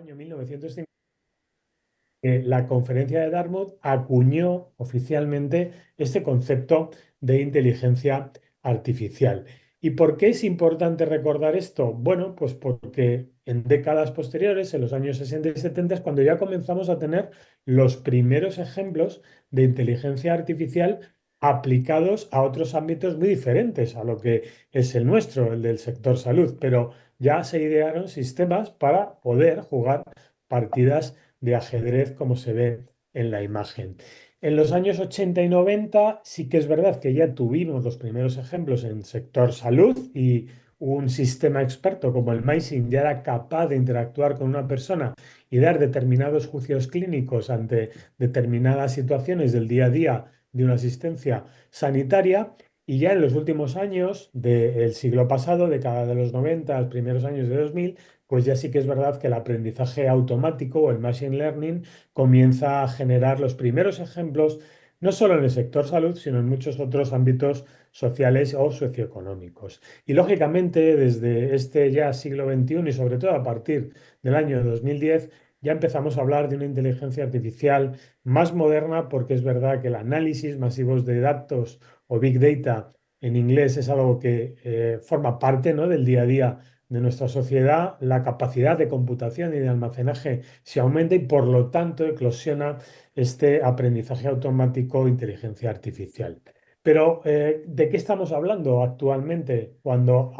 año 1950, la conferencia de Dartmouth acuñó oficialmente este concepto de inteligencia artificial. ¿Y por qué es importante recordar esto? Bueno, pues porque en décadas posteriores, en los años 60 y 70, es cuando ya comenzamos a tener los primeros ejemplos de inteligencia artificial aplicados a otros ámbitos muy diferentes a lo que es el nuestro, el del sector salud, pero ya se idearon sistemas para poder jugar partidas de ajedrez como se ve en la imagen. En los años 80 y 90 sí que es verdad que ya tuvimos los primeros ejemplos en sector salud y un sistema experto como el MySyn ya era capaz de interactuar con una persona y dar determinados juicios clínicos ante determinadas situaciones del día a día de una asistencia sanitaria. Y ya en los últimos años del siglo pasado, década de los 90, los primeros años de 2000, pues ya sí que es verdad que el aprendizaje automático o el machine learning comienza a generar los primeros ejemplos, no solo en el sector salud, sino en muchos otros ámbitos sociales o socioeconómicos. Y lógicamente, desde este ya siglo XXI y sobre todo a partir del año 2010, ya empezamos a hablar de una inteligencia artificial más moderna, porque es verdad que el análisis masivos de datos o big data en inglés es algo que forma parte, ¿no?, del día a día de nuestra sociedad. La capacidad de computación y de almacenaje se aumenta y por lo tanto eclosiona este aprendizaje automático o inteligencia artificial. Pero, ¿de qué estamos hablando actualmente cuando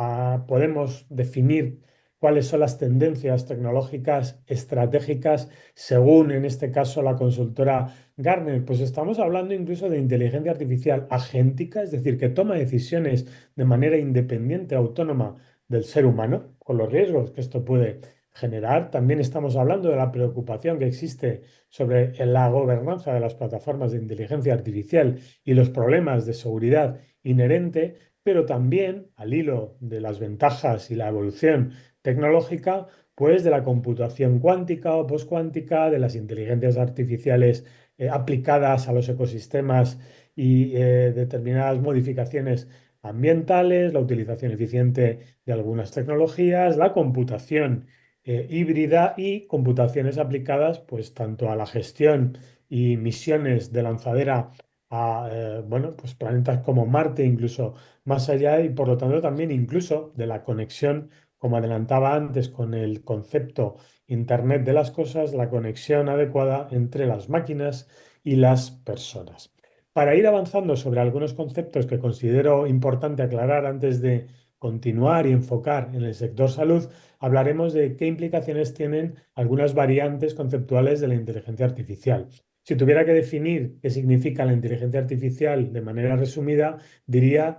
podemos definir cuáles son las tendencias tecnológicas estratégicas según, en este caso, la consultora Gartner? Pues estamos hablando incluso de inteligencia artificial agéntica, es decir, que toma decisiones de manera independiente, autónoma del ser humano, con los riesgos que esto puede generar. También estamos hablando de la preocupación que existe sobre la gobernanza de las plataformas de inteligencia artificial y los problemas de seguridad inherente, pero también, al hilo de las ventajas y la evolución tecnológica, pues de la computación cuántica o poscuántica, de las inteligencias artificiales aplicadas a los ecosistemas y determinadas modificaciones ambientales, la utilización eficiente de algunas tecnologías, la computación híbrida y computaciones aplicadas pues tanto a la gestión y misiones de lanzadera a bueno, pues planetas como Marte, incluso más allá, y por lo tanto también incluso de la conexión, como adelantaba antes con el concepto Internet de las cosas, la conexión adecuada entre las máquinas y las personas. Para ir avanzando sobre algunos conceptos que considero importante aclarar antes de continuar y enfocar en el sector salud, hablaremos de qué implicaciones tienen algunas variantes conceptuales de la inteligencia artificial. Si tuviera que definir qué significa la inteligencia artificial de manera resumida, diría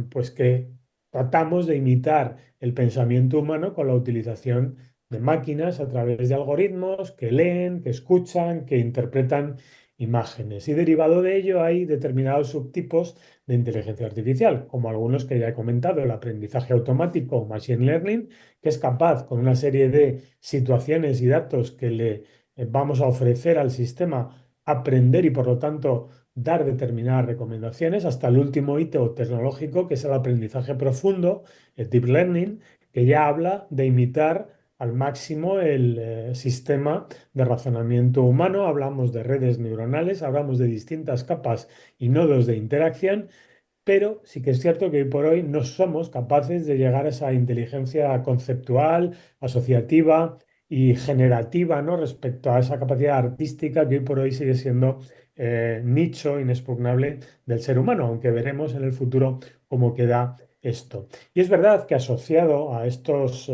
pues que tratamos de imitar el pensamiento humano con la utilización de máquinas a través de algoritmos que leen, que escuchan, que interpretan imágenes. Y derivado de ello hay determinados subtipos de inteligencia artificial, como algunos que ya he comentado, el aprendizaje automático o machine learning, que es capaz, con una serie de situaciones y datos que le vamos a ofrecer al sistema, aprender y por lo tanto dar determinadas recomendaciones, hasta el último hito tecnológico, que es el aprendizaje profundo, el deep learning, que ya habla de imitar al máximo el sistema de razonamiento humano. Hablamos de redes neuronales, hablamos de distintas capas y nodos de interacción, pero sí que es cierto que hoy por hoy no somos capaces de llegar a esa inteligencia conceptual, asociativa y generativa, ¿no?, respecto a esa capacidad artística que hoy por hoy sigue siendo nicho inexpugnable del ser humano, aunque veremos en el futuro cómo queda esto. Y es verdad que asociado a estos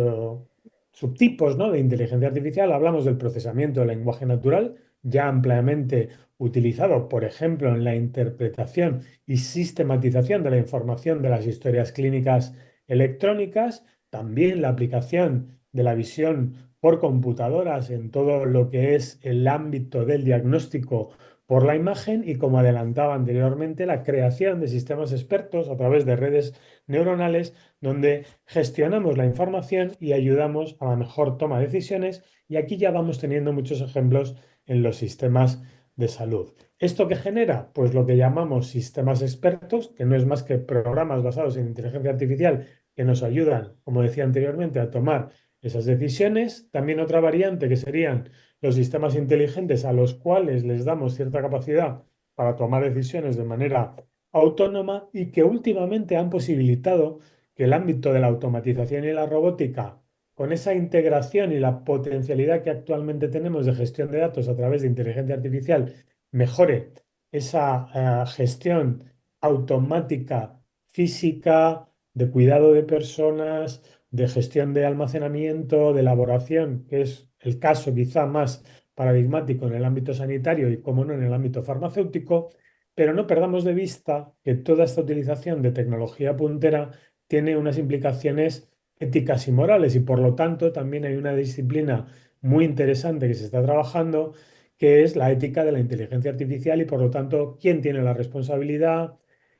subtipos, ¿no?, de inteligencia artificial hablamos del procesamiento del lenguaje natural, ya ampliamente utilizado, por ejemplo, en la interpretación y sistematización de la información de las historias clínicas electrónicas, también la aplicación de la visión por computadoras en todo lo que es el ámbito del diagnóstico por la imagen y, como adelantaba anteriormente, la creación de sistemas expertos a través de redes neuronales donde gestionamos la información y ayudamos a la mejor toma de decisiones, y aquí ya vamos teniendo muchos ejemplos en los sistemas de salud. ¿Esto qué genera? Pues lo que llamamos sistemas expertos, que no es más que programas basados en inteligencia artificial que nos ayudan, como decía anteriormente, a tomar esas decisiones. También otra variante que serían los sistemas inteligentes a los cuales les damos cierta capacidad para tomar decisiones de manera autónoma y que últimamente han posibilitado que el ámbito de la automatización y la robótica, con esa integración y la potencialidad que actualmente tenemos de gestión de datos a través de inteligencia artificial, mejore esa gestión automática, física, de cuidado de personas, de gestión de almacenamiento, de elaboración, que es el caso quizá más paradigmático en el ámbito sanitario y, como no, en el ámbito farmacéutico, pero no perdamos de vista que toda esta utilización de tecnología puntera tiene unas implicaciones éticas y morales y por lo tanto también hay una disciplina muy interesante que se está trabajando que es la ética de la inteligencia artificial y por lo tanto quién tiene la responsabilidad,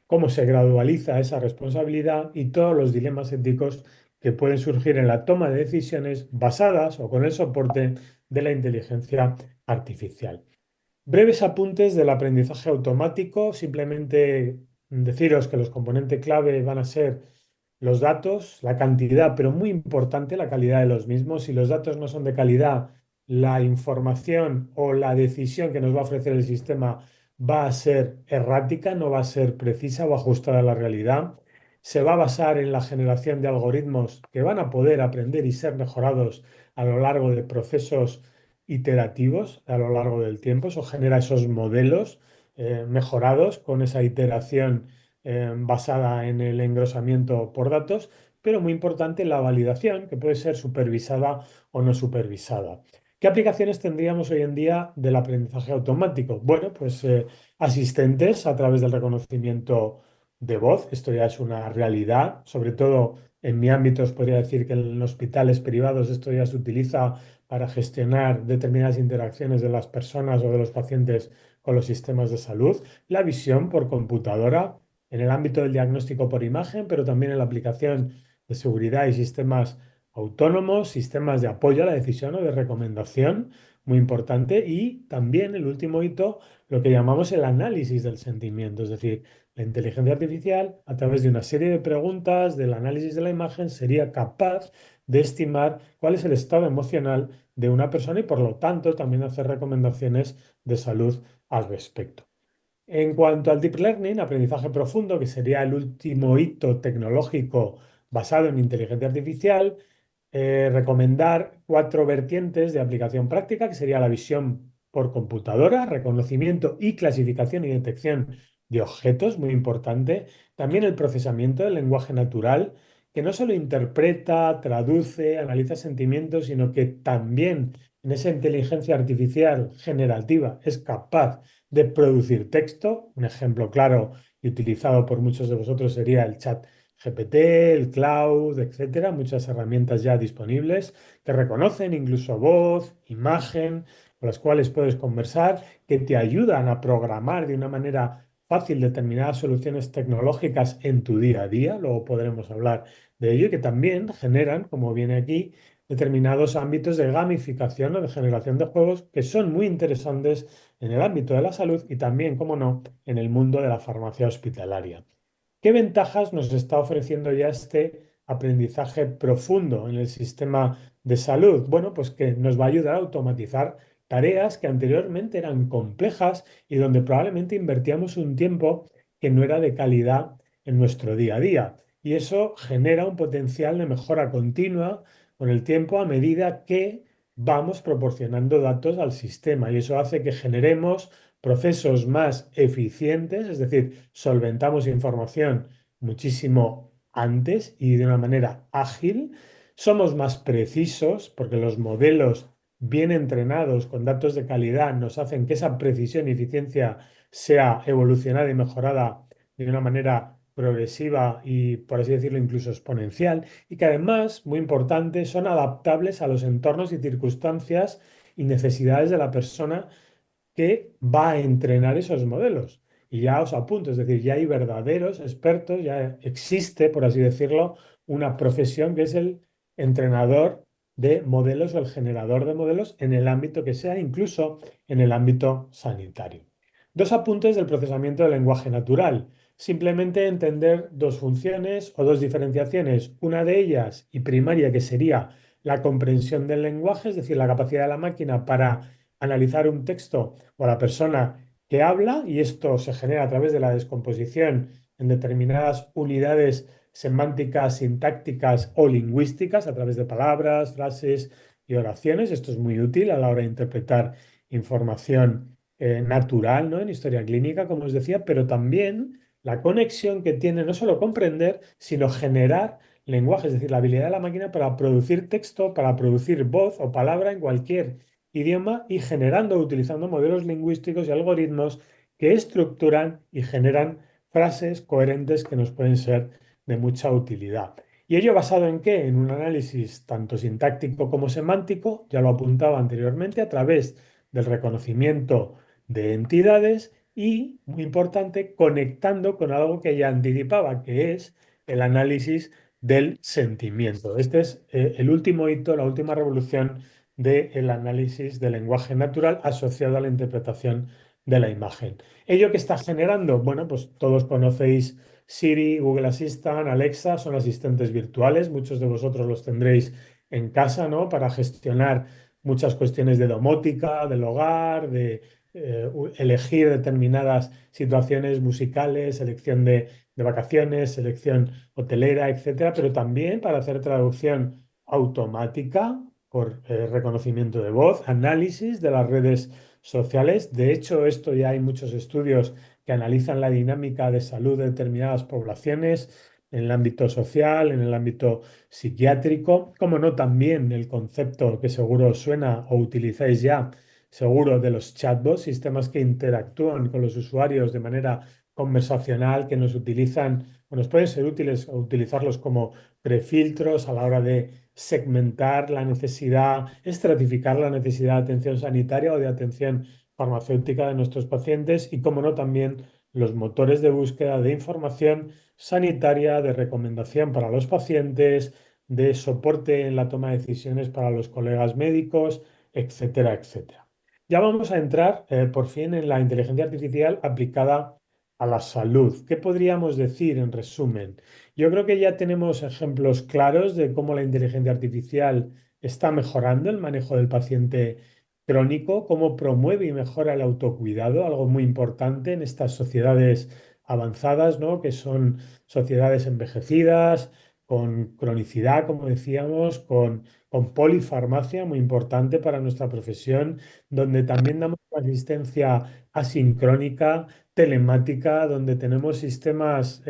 cómo se gradualiza esa responsabilidad y todos los dilemas éticos que pueden surgir en la toma de decisiones basadas o con el soporte de la inteligencia artificial. Breves apuntes del aprendizaje automático. Simplemente deciros que los componentes clave van a ser los datos, la cantidad, pero muy importante la calidad de los mismos. Si los datos no son de calidad, la información o la decisión que nos va a ofrecer el sistema va a ser errática, no va a ser precisa o ajustada a la realidad. Se va a basar en la generación de algoritmos que van a poder aprender y ser mejorados a lo largo de procesos iterativos a lo largo del tiempo. Eso genera esos modelos mejorados con esa iteración basada en el engrosamiento por datos, pero muy importante la validación, que puede ser supervisada o no supervisada. ¿Qué aplicaciones tendríamos hoy en día del aprendizaje automático? Bueno, pues asistentes a través del reconocimiento de voz. Esto ya es una realidad, sobre todo en mi ámbito os podría decir que en hospitales privados esto ya se utiliza para gestionar determinadas interacciones de las personas o de los pacientes con los sistemas de salud, la visión por computadora en el ámbito del diagnóstico por imagen, pero también en la aplicación de seguridad y sistemas autónomos, sistemas de apoyo a la decisión o de recomendación, muy importante, y también el último hito, lo que llamamos el análisis del sentimiento, es decir, la inteligencia artificial, a través de una serie de preguntas, del análisis de la imagen, sería capaz de estimar cuál es el estado emocional de una persona y por lo tanto también hacer recomendaciones de salud al respecto. En cuanto al deep learning, aprendizaje profundo, que sería el último hito tecnológico basado en inteligencia artificial, recomendar cuatro vertientes de aplicación práctica, que sería la visión por computadora, reconocimiento y clasificación y detección de objetos, muy importante. También el procesamiento del lenguaje natural, que no solo interpreta, traduce, analiza sentimientos, sino que también en esa inteligencia artificial generativa es capaz de producir texto. Un ejemplo claro y utilizado por muchos de vosotros sería el chat GPT, el cloud, etcétera, muchas herramientas ya disponibles que reconocen incluso voz, imagen, con las cuales puedes conversar, que te ayudan a programar de una manera fácil determinadas soluciones tecnológicas en tu día a día. Luego podremos hablar de ello y que también generan, como viene aquí, determinados ámbitos de gamificación o de generación de juegos que son muy interesantes en el ámbito de la salud y también, como no, en el mundo de la farmacia hospitalaria. ¿Qué ventajas nos está ofreciendo ya este aprendizaje profundo en el sistema de salud? Bueno, pues que nos va a ayudar a automatizar tareas que anteriormente eran complejas y donde probablemente invertíamos un tiempo que no era de calidad en nuestro día a día. Y eso genera un potencial de mejora continua con el tiempo a medida que vamos proporcionando datos al sistema. Y eso hace que generemos procesos más eficientes, es decir, solventamos información muchísimo antes y de una manera ágil, somos más precisos porque los modelos bien entrenados con datos de calidad nos hacen que esa precisión y eficiencia sea evolucionada y mejorada de una manera progresiva y, por así decirlo, incluso exponencial, y que además, muy importante, son adaptables a los entornos y circunstancias y necesidades de la persona que va a entrenar esos modelos. Y ya os apunto, es decir, ya hay verdaderos expertos, ya existe, por así decirlo, una profesión que es el entrenador de modelos o el generador de modelos en el ámbito que sea, incluso en el ámbito sanitario. Dos apuntes del procesamiento del lenguaje natural. Simplemente entender dos funciones o dos diferenciaciones. Una de ellas, y primaria, que sería la comprensión del lenguaje, es decir, la capacidad de la máquina para analizar un texto o a la persona que habla, y esto se genera a través de la descomposición en determinadas unidades semánticas, sintácticas o lingüísticas, a través de palabras, frases y oraciones. Esto es muy útil a la hora de interpretar información natural, ¿no? En historia clínica, como os decía, pero también la conexión que tiene no solo comprender, sino generar lenguaje, es decir, la habilidad de la máquina para producir texto, para producir voz o palabra en cualquier idioma y generando, utilizando modelos lingüísticos y algoritmos que estructuran y generan frases coherentes que nos pueden ser de mucha utilidad. ¿Y ello basado en qué? En un análisis tanto sintáctico como semántico, ya lo apuntaba anteriormente, a través del reconocimiento de entidades y, muy importante, conectando con algo que ya anticipaba, que es el análisis del sentimiento. Este es el último hito, la última revolución del análisis del lenguaje natural asociado a la interpretación de la imagen. ¿Ello que está generando? Bueno, pues todos conocéis Siri, Google Assistant, Alexa, son asistentes virtuales, muchos de vosotros los tendréis en casa, ¿no? Para gestionar muchas cuestiones de domótica, del hogar, de elegir determinadas situaciones musicales, selección de vacaciones, selección hotelera, etcétera, pero también para hacer traducción automática por reconocimiento de voz, análisis de las redes sociales. De hecho, esto ya hay muchos estudios que analizan la dinámica de salud de determinadas poblaciones en el ámbito social, en el ámbito psiquiátrico, como no también el concepto que seguro os suena o utilizáis ya, seguro, de los chatbots, sistemas que interactúan con los usuarios de manera conversacional, que nos utilizan o nos pueden ser útiles o utilizarlos como prefiltros a la hora de segmentar la necesidad, estratificar la necesidad de atención sanitaria o de atención farmacéutica de nuestros pacientes y, como no, también los motores de búsqueda de información sanitaria, de recomendación para los pacientes, de soporte en la toma de decisiones para los colegas médicos, etcétera, etcétera. Ya vamos a entrar por fin en la inteligencia artificial aplicada a la salud. ¿Qué podríamos decir en resumen? Yo creo que ya tenemos ejemplos claros de cómo la inteligencia artificial está mejorando el manejo del paciente crónico, cómo promueve y mejora el autocuidado, algo muy importante en estas sociedades avanzadas, ¿no? Que son sociedades envejecidas, con cronicidad, como decíamos, con polifarmacia, muy importante para nuestra profesión, donde también damos asistencia asincrónica, telemática, donde tenemos sistemas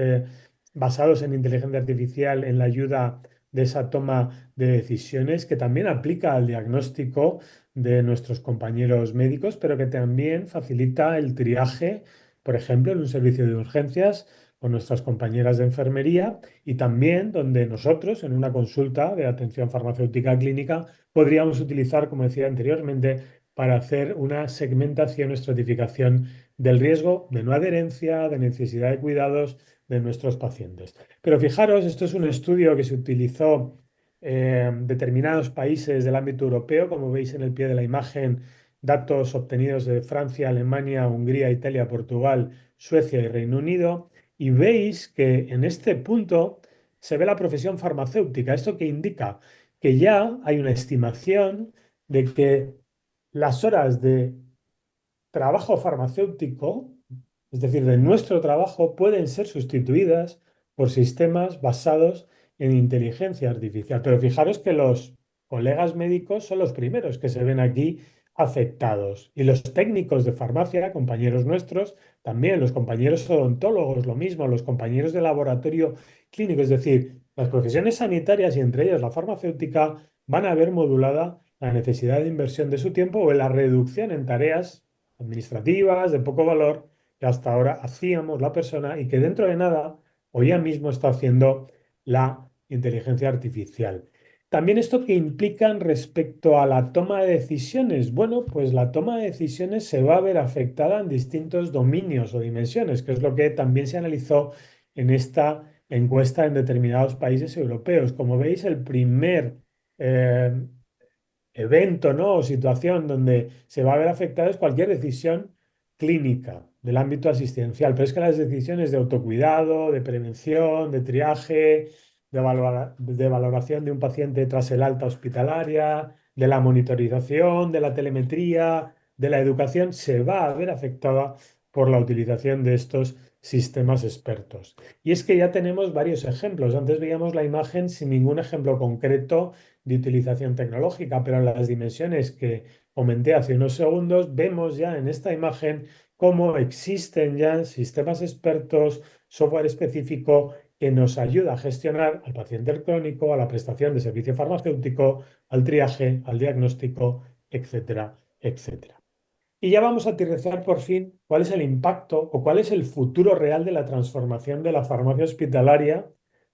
basados en inteligencia artificial en la ayuda de esa toma de decisiones, que también aplica al diagnóstico de nuestros compañeros médicos, pero que también facilita el triaje, por ejemplo, en un servicio de urgencias con nuestras compañeras de enfermería y también donde nosotros, en una consulta de atención farmacéutica clínica, podríamos utilizar, como decía anteriormente, para hacer una segmentación o estratificación del riesgo de no adherencia, de necesidad de cuidados de nuestros pacientes. Pero fijaros, esto es un estudio que se utilizó en determinados países del ámbito europeo, como veis en el pie de la imagen, datos obtenidos de Francia, Alemania, Hungría, Italia, Portugal, Suecia y Reino Unido, y veis que en este punto se ve la profesión farmacéutica. ¿Esto qué indica? Que ya hay una estimación de que las horas de trabajo farmacéutico, es decir, de nuestro trabajo, pueden ser sustituidas por sistemas basados en inteligencia artificial. Pero fijaros que los colegas médicos son los primeros que se ven aquí afectados. Y los técnicos de farmacia, compañeros nuestros, también los compañeros odontólogos, lo mismo, los compañeros de laboratorio clínico, es decir, las profesiones sanitarias y entre ellas la farmacéutica van a ver modulada la necesidad de inversión de su tiempo o en la reducción en tareas administrativas de poco valor que hasta ahora hacíamos la persona y que dentro de nada o ya mismo está haciendo la inteligencia artificial. También esto que implican respecto a la toma de decisiones. Bueno, pues la toma de decisiones se va a ver afectada en distintos dominios o dimensiones, que es lo que también se analizó en esta encuesta en determinados países europeos. Como veis, el primer eh, evento, ¿no? O situación donde se va a ver afectada es cualquier decisión clínica del ámbito asistencial. Pero es que las decisiones de autocuidado, de prevención, de triaje, de valoración de un paciente tras el alta hospitalaria, de la monitorización, de la telemetría, de la educación, se va a ver afectada por la utilización de estos sistemas expertos. Y es que ya tenemos varios ejemplos. Antes veíamos la imagen sin ningún ejemplo concreto de utilización tecnológica, pero en las dimensiones que comenté hace unos segundos, vemos ya en esta imagen cómo existen ya sistemas expertos, software específico que nos ayuda a gestionar al paciente crónico, a la prestación de servicio farmacéutico, al triaje, al diagnóstico, etcétera, etcétera. Y ya vamos a aterrizar por fin cuál es el impacto o cuál es el futuro real de la transformación de la farmacia hospitalaria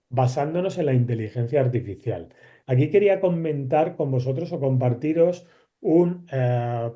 basándonos en la inteligencia artificial. Aquí quería comentar con vosotros o compartiros un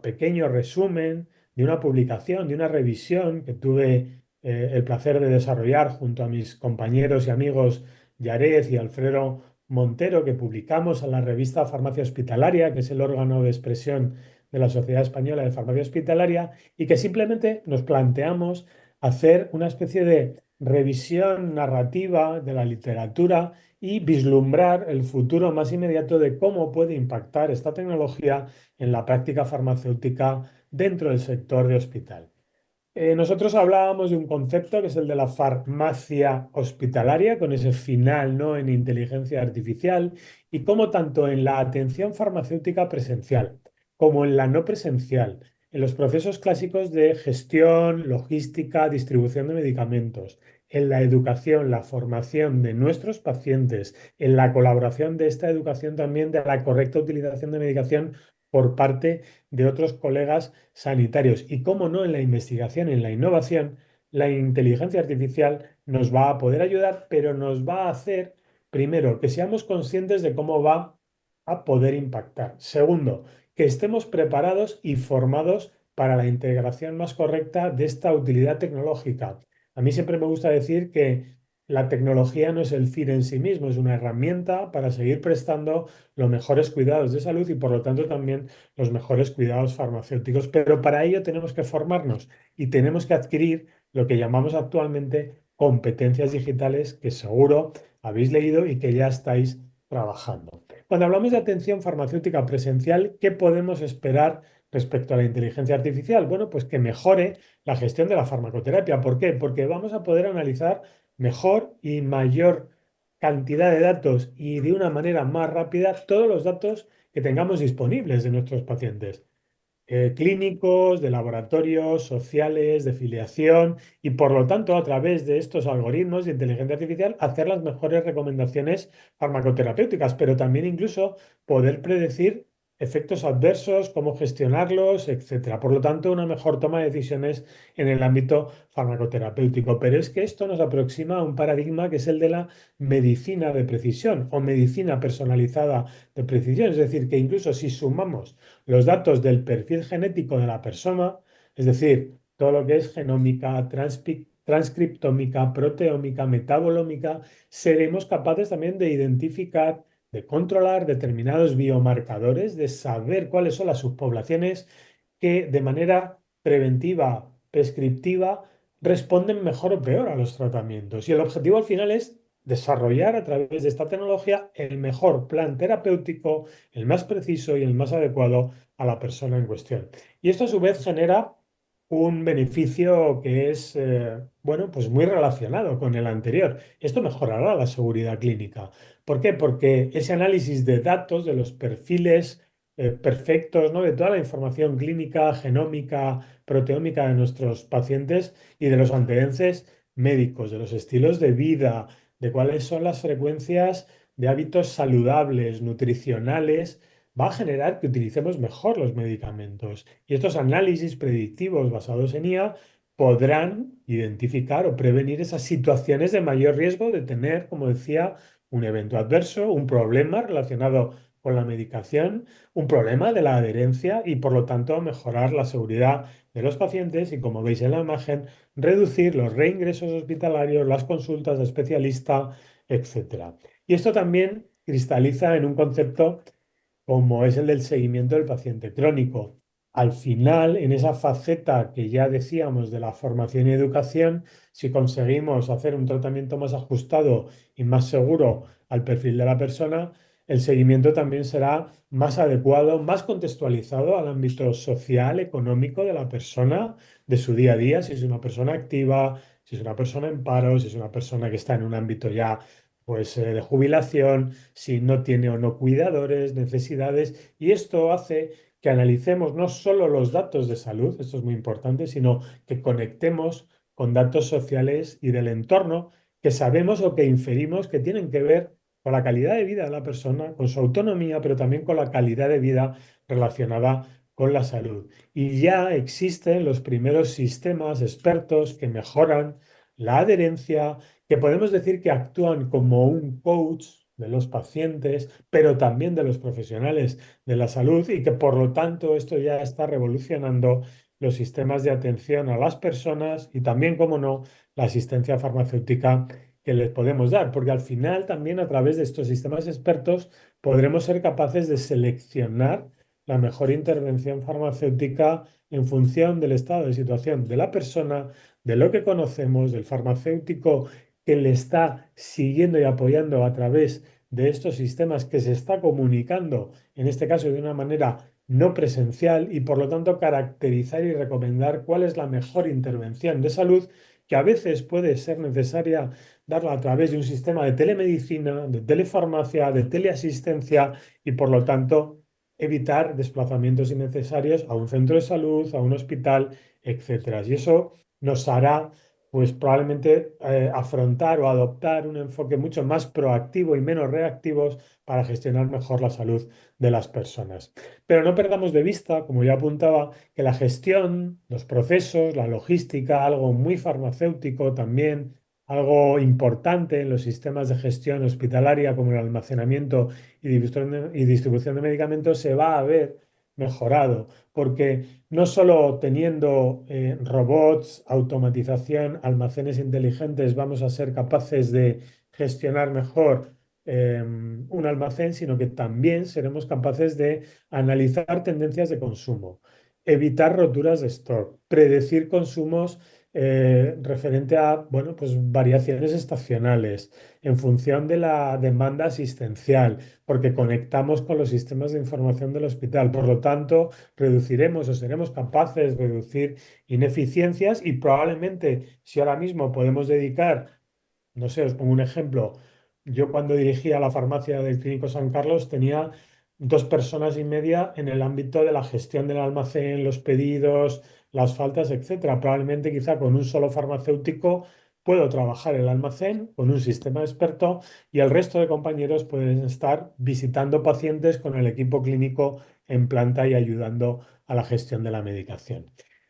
pequeño resumen de una publicación, de una revisión que tuve el placer de desarrollar junto a mis compañeros y amigos Yarez y Alfredo Montero, que publicamos en la revista Farmacia Hospitalaria, que es el órgano de expresión de la Sociedad Española de Farmacia Hospitalaria, y que simplemente nos planteamos hacer una especie de revisión narrativa de la literatura y vislumbrar el futuro más inmediato de cómo puede impactar esta tecnología en la práctica farmacéutica dentro del sector de hospital. Nosotros hablábamos de un concepto que es el de la farmacia hospitalaria, con ese final, ¿no?, en inteligencia artificial, y cómo tanto en la atención farmacéutica presencial como en la no presencial, en los procesos clásicos de gestión, logística, distribución de medicamentos, en la educación, la formación de nuestros pacientes, en la colaboración de esta educación también de la correcta utilización de medicación por parte de otros colegas sanitarios. Y cómo no, en la investigación, en la innovación, la inteligencia artificial nos va a poder ayudar, pero nos va a hacer, primero, que seamos conscientes de cómo va a poder impactar. Segundo, que estemos preparados y formados para la integración más correcta de esta utilidad tecnológica. A mí siempre me gusta decir que la tecnología no es el fin en sí mismo, es una herramienta para seguir prestando los mejores cuidados de salud y por lo tanto también los mejores cuidados farmacéuticos. Pero para ello tenemos que formarnos y tenemos que adquirir lo que llamamos actualmente competencias digitales que seguro habéis leído y que ya estáis trabajando. Cuando hablamos de atención farmacéutica presencial, ¿qué podemos esperar respecto a la inteligencia artificial? Bueno, pues que mejore la gestión de la farmacoterapia. ¿Por qué? Porque vamos a poder analizar mejor y mayor cantidad de datos y de una manera más rápida todos los datos que tengamos disponibles de nuestros pacientes clínicos, de laboratorios, sociales, de filiación y por lo tanto a través de estos algoritmos de inteligencia artificial hacer las mejores recomendaciones farmacoterapéuticas, pero también incluso poder predecir efectos adversos, cómo gestionarlos, etcétera. Por lo tanto, una mejor toma de decisiones en el ámbito farmacoterapéutico. Pero es que esto nos aproxima a un paradigma que es el de la medicina de precisión o medicina personalizada de precisión. Es decir, que incluso si sumamos los datos del perfil genético de la persona, es decir, todo lo que es genómica, transcriptómica, proteómica, metabolómica, seremos capaces también de identificar, de controlar determinados biomarcadores, de saber cuáles son las subpoblaciones que de manera preventiva, prescriptiva, responden mejor o peor a los tratamientos. Y el objetivo al final es desarrollar a través de esta tecnología el mejor plan terapéutico, el más preciso y el más adecuado a la persona en cuestión. Y esto a su vez genera un beneficio que es, bueno, pues muy relacionado con el anterior. Esto mejorará la seguridad clínica. ¿Por qué? Porque ese análisis de datos, de los perfiles perfectos, ¿no?, de toda la información clínica, genómica, proteómica de nuestros pacientes y de los antecedentes médicos, de los estilos de vida, de cuáles son las frecuencias de hábitos saludables, nutricionales, va a generar que utilicemos mejor los medicamentos. Y estos análisis predictivos basados en IA podrán identificar o prevenir esas situaciones de mayor riesgo de tener, como decía, un evento adverso, un problema relacionado con la medicación, un problema de la adherencia y, por lo tanto, mejorar la seguridad de los pacientes y, como veis en la imagen, reducir los reingresos hospitalarios, las consultas de especialista, etcétera. Y esto también cristaliza en un concepto como es el del seguimiento del paciente crónico. Al final, en esa faceta que ya decíamos de la formación y educación, si conseguimos hacer un tratamiento más ajustado y más seguro al perfil de la persona, el seguimiento también será más adecuado, más contextualizado al ámbito social, económico de la persona, de su día a día, si es una persona activa, si es una persona en paro, si es una persona que está en un ámbito ya pues, de jubilación, si no tiene o no cuidadores, necesidades. Y esto hace que analicemos no solo los datos de salud, esto es muy importante, sino que conectemos con datos sociales y del entorno que sabemos o que inferimos que tienen que ver con la calidad de vida de la persona, con su autonomía, pero también con la calidad de vida relacionada con la salud. Y ya existen los primeros sistemas expertos que mejoran la adherencia, que podemos decir que actúan como un coach de los pacientes, pero también de los profesionales de la salud y que por lo tanto esto ya está revolucionando los sistemas de atención a las personas y también, como no, la asistencia farmacéutica que les podemos dar, porque al final también a través de estos sistemas expertos podremos ser capaces de seleccionar la mejor intervención farmacéutica en función del estado de situación de la persona, de lo que conocemos, del farmacéutico que le está siguiendo y apoyando a través de estos sistemas que se está comunicando, en este caso de una manera no presencial, y por lo tanto caracterizar y recomendar cuál es la mejor intervención de salud que a veces puede ser necesaria darla a través de un sistema de telemedicina, de telefarmacia, de teleasistencia y por lo tanto evitar desplazamientos innecesarios a un centro de salud, a un hospital, etcétera. Y eso nos hará pues probablemente afrontar o adoptar un enfoque mucho más proactivo y menos reactivos para gestionar mejor la salud de las personas. Pero no perdamos de vista, como ya apuntaba, que la gestión, los procesos, la logística, algo muy farmacéutico también, algo importante en los sistemas de gestión hospitalaria como el almacenamiento y distribución de medicamentos, se va a ver mejorado, porque no solo teniendo robots, automatización, almacenes inteligentes, vamos a ser capaces de gestionar mejor un almacén, sino que también seremos capaces de analizar tendencias de consumo, evitar roturas de stock, predecir consumos referente a, bueno, pues variaciones estacionales en función de la demanda asistencial, porque conectamos con los sistemas de información del hospital. Por lo tanto, reduciremos o seremos capaces de reducir ineficiencias y probablemente si ahora mismo podemos dedicar, no sé, os pongo un ejemplo. Yo cuando dirigía la farmacia del Clínico San Carlos tenía 2 personas y media en el ámbito de la gestión del almacén, los pedidos, las faltas, etcétera. Probablemente quizá con un solo farmacéutico puedo trabajar el almacén con un sistema experto y el resto de compañeros pueden estar visitando pacientes con el equipo clínico en planta y ayudando a la gestión de la medicación.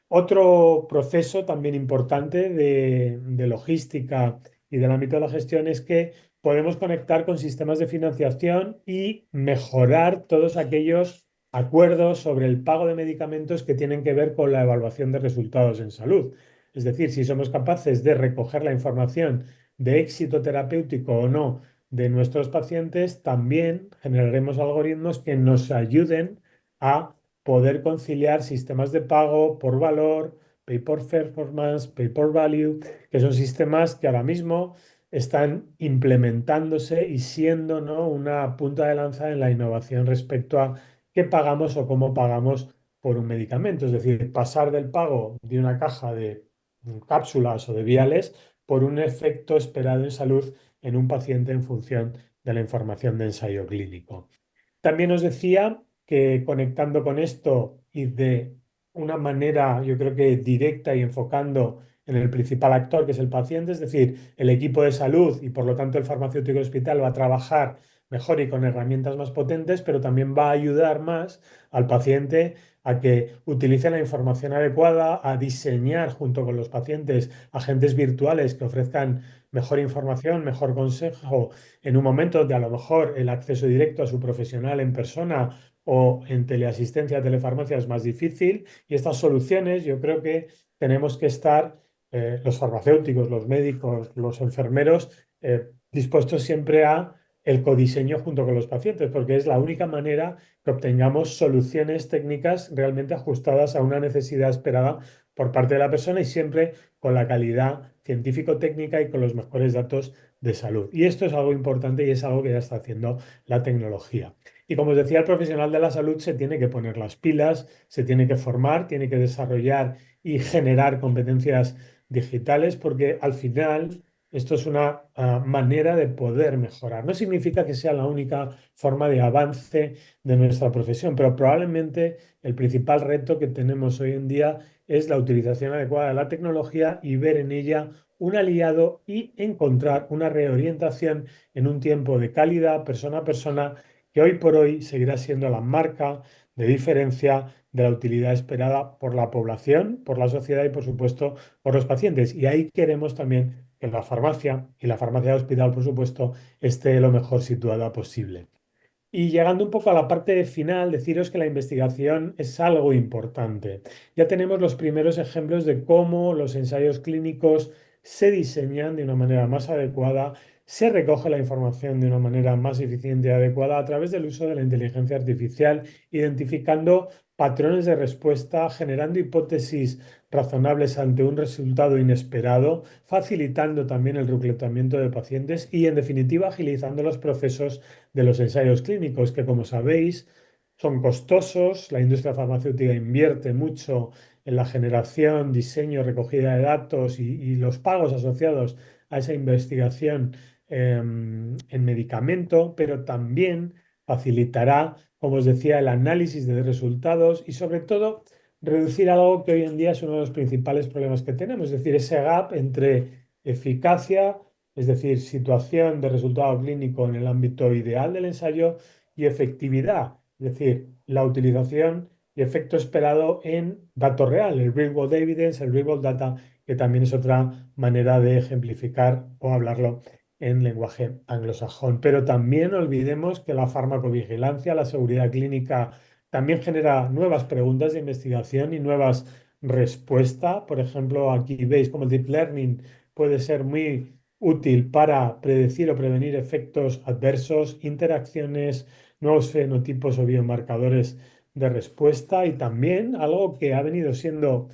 Otro proceso también importante de logística y del ámbito de la gestión es que podemos conectar con sistemas de financiación y mejorar todos aquellos acuerdos sobre el pago de medicamentos que tienen que ver con la evaluación de resultados en salud. Es decir, si somos capaces de recoger la información de éxito terapéutico o no de nuestros pacientes, también generaremos algoritmos que nos ayuden a poder conciliar sistemas de pago por valor, pay por performance, pay por value, que son sistemas que ahora mismo están implementándose y siendo, ¿no?, una punta de lanza en la innovación respecto a qué pagamos o cómo pagamos por un medicamento. Es decir, pasar del pago de una caja de cápsulas o de viales por un efecto esperado en salud en un paciente en función de la información de ensayo clínico. También os decía que conectando con esto y de una manera, yo creo que directa y enfocando en el principal actor, que es el paciente, es decir, el equipo de salud y por lo tanto el farmacéutico hospital va a trabajar mejor y con herramientas más potentes, pero también va a ayudar más al paciente a que utilice la información adecuada, a diseñar junto con los pacientes agentes virtuales que ofrezcan mejor información, mejor consejo en un momento donde a lo mejor el acceso directo a su profesional en persona o en teleasistencia, telefarmacia es más difícil. Y estas soluciones yo creo que tenemos que estar, los farmacéuticos, los médicos, los enfermeros, dispuestos siempre a el codiseño junto con los pacientes, porque es la única manera que obtengamos soluciones técnicas realmente ajustadas a una necesidad esperada por parte de la persona y siempre con la calidad científico-técnica y con los mejores datos de salud. Y esto es algo importante y es algo que ya está haciendo la tecnología. Y como os decía, el profesional de la salud se tiene que poner las pilas, se tiene que formar, tiene que desarrollar y generar competencias digitales, porque al final esto es una manera de poder mejorar. No significa que sea la única forma de avance de nuestra profesión, pero probablemente el principal reto que tenemos hoy en día es la utilización adecuada de la tecnología y ver en ella un aliado y encontrar una reorientación en un tiempo de calidad, persona a persona, que hoy por hoy seguirá siendo la marca de diferencia de la utilidad esperada por la población, por la sociedad y, por supuesto, por los pacientes. Y ahí queremos también que la farmacia y la farmacia de hospital, por supuesto, esté lo mejor situada posible. Y llegando un poco a la parte final, deciros que la investigación es algo importante. Ya tenemos los primeros ejemplos de cómo los ensayos clínicos se diseñan de una manera más adecuada, se recoge la información de una manera más eficiente y adecuada a través del uso de la inteligencia artificial, identificando patrones de respuesta, generando hipótesis razonables ante un resultado inesperado, facilitando también el reclutamiento de pacientes y, en definitiva, agilizando los procesos de los ensayos clínicos, que como sabéis son costosos. La industria farmacéutica invierte mucho en la generación, diseño, recogida de datos y los pagos asociados a esa investigación en medicamento, pero también facilitará, como os decía, el análisis de resultados y sobre todo reducir algo que hoy en día es uno de los principales problemas que tenemos, es decir, ese gap entre eficacia, es decir, situación de resultado clínico en el ámbito ideal del ensayo, y efectividad, es decir, la utilización y efecto esperado en dato real, el real world evidence, el real world data, que también es otra manera de ejemplificar o hablarlo en lenguaje anglosajón. Pero también no olvidemos que la farmacovigilancia, la seguridad clínica, también genera nuevas preguntas de investigación y nuevas respuestas. Por ejemplo, aquí veis cómo el deep learning puede ser muy útil para predecir o prevenir efectos adversos, interacciones, nuevos fenotipos o biomarcadores de respuesta y también algo que ha venido siendo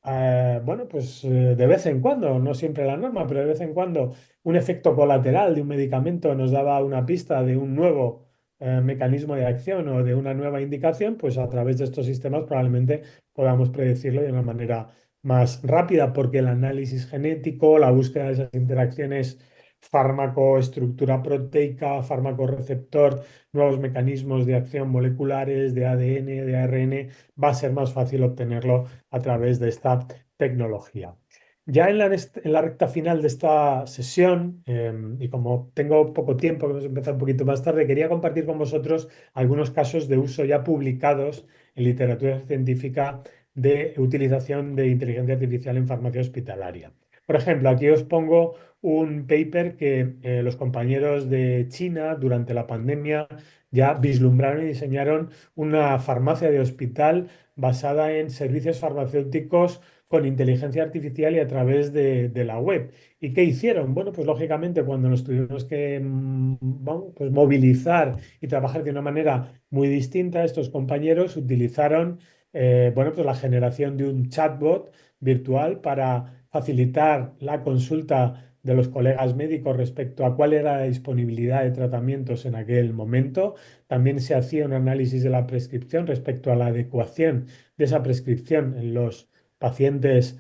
bueno, pues de vez en cuando, no siempre la norma, pero de vez en cuando un efecto colateral de un medicamento nos daba una pista de un nuevo mecanismo de acción o de una nueva indicación, pues a través de estos sistemas probablemente podamos predecirlo de una manera más rápida, porque el análisis genético, la búsqueda de esas interacciones fármaco, estructura proteica, fármaco receptor, nuevos mecanismos de acción moleculares, de ADN, de ARN, va a ser más fácil obtenerlo a través de esta tecnología. Ya en la recta final de esta sesión, y como tengo poco tiempo, que hemos empezado un poquito más tarde, quería compartir con vosotros algunos casos de uso ya publicados en literatura científica de utilización de inteligencia artificial en farmacia hospitalaria. Por ejemplo, aquí os pongo un paper que los compañeros de China durante la pandemia ya vislumbraron y diseñaron una farmacia de hospital basada en servicios farmacéuticos con inteligencia artificial y a través de la web. ¿Y qué hicieron? Bueno, pues lógicamente cuando nos tuvimos que bueno, pues movilizar y trabajar de una manera muy distinta, estos compañeros utilizaron bueno, pues la generación de un chatbot virtual para facilitar la consulta de los colegas médicos respecto a cuál era la disponibilidad de tratamientos en aquel momento. También se hacía un análisis de la prescripción respecto a la adecuación de esa prescripción en los pacientes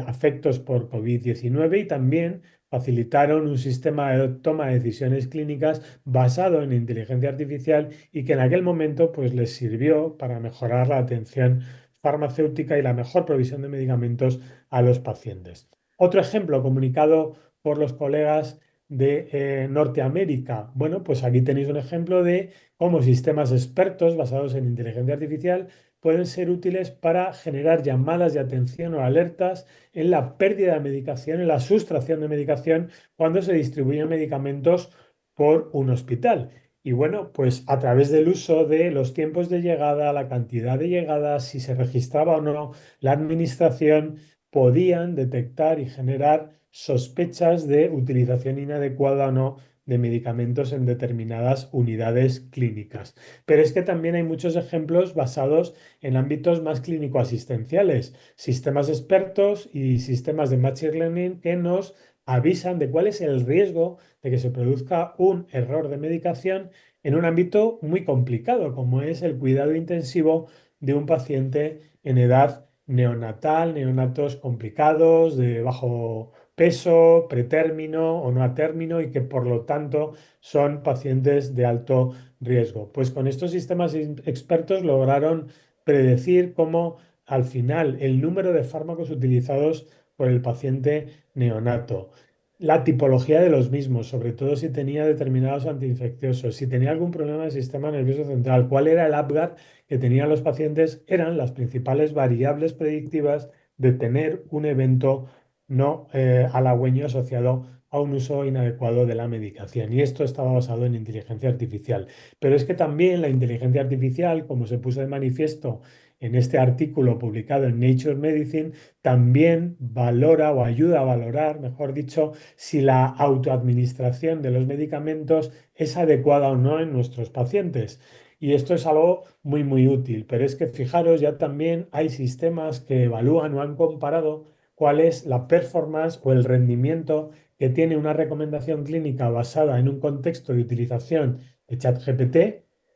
afectos por COVID-19 y también facilitaron un sistema de toma de decisiones clínicas basado en inteligencia artificial y que en aquel momento pues, les sirvió para mejorar la atención farmacéutica y la mejor provisión de medicamentos a los pacientes. Otro ejemplo comunicado por los colegas de Norteamérica. Bueno, pues aquí tenéis un ejemplo de cómo sistemas expertos basados en inteligencia artificial pueden ser útiles para generar llamadas de atención o alertas en la pérdida de medicación, en la sustracción de medicación cuando se distribuyen medicamentos por un hospital. Y bueno, pues a través del uso de los tiempos de llegada, la cantidad de llegadas, si se registraba o no, la administración podían detectar y generar sospechas de utilización inadecuada o no de medicamentos en determinadas unidades clínicas. Pero es que también hay muchos ejemplos basados en ámbitos más clínico-asistenciales, sistemas expertos y sistemas de Machine Learning que nos avisan de cuál es el riesgo de que se produzca un error de medicación en un ámbito muy complicado, como es el cuidado intensivo de un paciente en edad neonatal, neonatos complicados, de bajo peso, pretérmino o no a término y que por lo tanto son pacientes de alto riesgo. Pues con estos sistemas expertos lograron predecir cómo al final el número de fármacos utilizados por el paciente neonato, la tipología de los mismos, sobre todo si tenía determinados antiinfecciosos, si tenía algún problema del sistema nervioso central, cuál era el Apgar que tenían los pacientes, eran las principales variables predictivas de tener un evento no halagüeño asociado a un uso inadecuado de la medicación. Y esto estaba basado en inteligencia artificial. Pero es que también la inteligencia artificial, como se puso de manifiesto en este artículo publicado en Nature Medicine, también valora o ayuda a valorar, mejor dicho, si la autoadministración de los medicamentos es adecuada o no en nuestros pacientes. Y esto es algo muy, muy útil. Pero es que fijaros, ya también hay sistemas que evalúan o han comparado cuál es la performance o el rendimiento que tiene una recomendación clínica basada en un contexto de utilización de ChatGPT,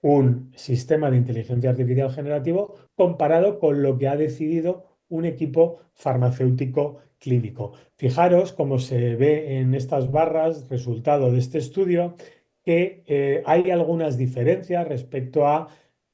un sistema de inteligencia artificial generativo, comparado con lo que ha decidido un equipo farmacéutico clínico. Fijaros cómo se ve en estas barras, resultado de este estudio, que hay algunas diferencias respecto a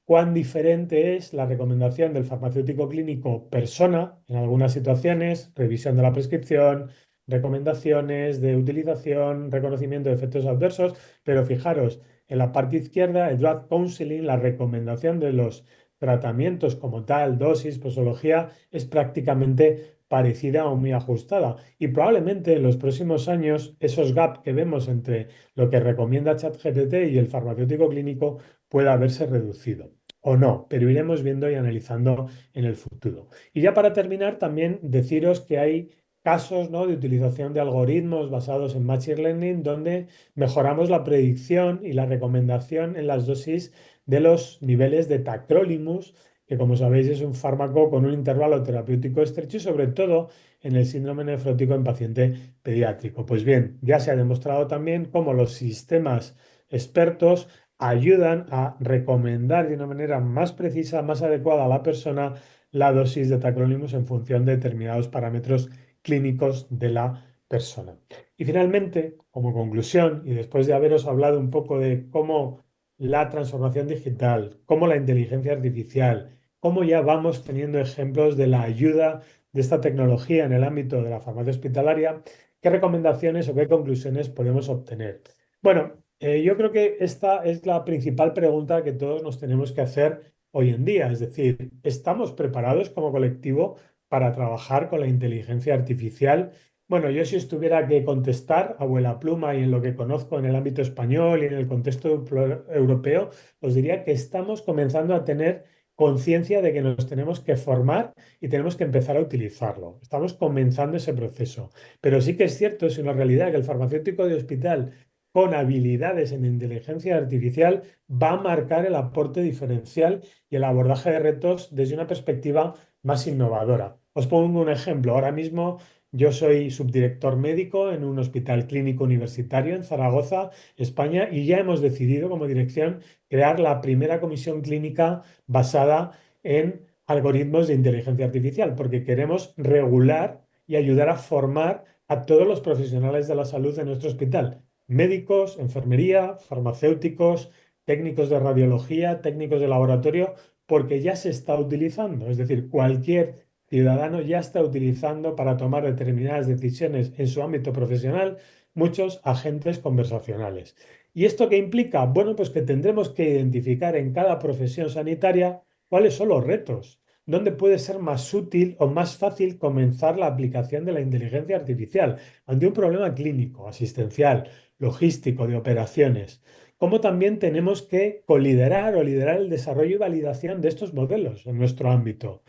cuán diferente es la recomendación del farmacéutico clínico persona en algunas situaciones, revisión de la prescripción, recomendaciones de utilización, reconocimiento de efectos adversos, pero fijaros, en la parte izquierda, el Drug Counseling, la recomendación de los tratamientos como tal, dosis, posología, es prácticamente parecida o muy ajustada. Y probablemente en los próximos años esos gaps que vemos entre lo que recomienda ChatGPT y el farmacéutico clínico pueda haberse reducido. O no, pero iremos viendo y analizando en el futuro. Y ya para terminar, también deciros que hay casos, ¿no?, de utilización de algoritmos basados en Machine Learning donde mejoramos la predicción y la recomendación en las dosis de los niveles de tacrolimus, que como sabéis es un fármaco con un intervalo terapéutico estrecho y sobre todo en el síndrome nefrótico en paciente pediátrico. Pues bien, ya se ha demostrado también cómo los sistemas expertos ayudan a recomendar de una manera más precisa, más adecuada a la persona la dosis de tacrolimus en función de determinados parámetros clínicos de la persona. Y finalmente, como conclusión, y después de haberos hablado un poco de cómo la transformación digital, cómo la inteligencia artificial, cómo ya vamos teniendo ejemplos de la ayuda de esta tecnología en el ámbito de la farmacia hospitalaria, ¿qué recomendaciones o qué conclusiones podemos obtener? Bueno, yo creo que esta es la principal pregunta que todos nos tenemos que hacer hoy en día. Es decir, ¿estamos preparados como colectivo para trabajar con la inteligencia artificial? Bueno, yo si estuviera que contestar a vuela pluma y en lo que conozco en el ámbito español y en el contexto europeo, os diría que estamos comenzando a tener conciencia de que nos tenemos que formar y tenemos que empezar a utilizarlo. Estamos comenzando ese proceso. Pero sí que es cierto, es una realidad que el farmacéutico de hospital con habilidades en inteligencia artificial va a marcar el aporte diferencial y el abordaje de retos desde una perspectiva más innovadora. Os pongo un ejemplo. Ahora mismo yo soy subdirector médico en un hospital clínico universitario en Zaragoza, España, y ya hemos decidido como dirección crear la primera comisión clínica basada en algoritmos de inteligencia artificial, porque queremos regular y ayudar a formar a todos los profesionales de la salud de nuestro hospital: médicos, enfermería, farmacéuticos, técnicos de radiología, técnicos de laboratorio, porque ya se está utilizando. Es decir, cualquier ciudadano ya está utilizando para tomar determinadas decisiones en su ámbito profesional muchos agentes conversacionales. ¿Y esto qué implica? Bueno, pues que tendremos que identificar en cada profesión sanitaria cuáles son los retos, dónde puede ser más útil o más fácil comenzar la aplicación de la inteligencia artificial ante un problema clínico, asistencial, logístico, de operaciones. Cómo también tenemos que coliderar o liderar el desarrollo y validación de estos modelos en nuestro ámbito.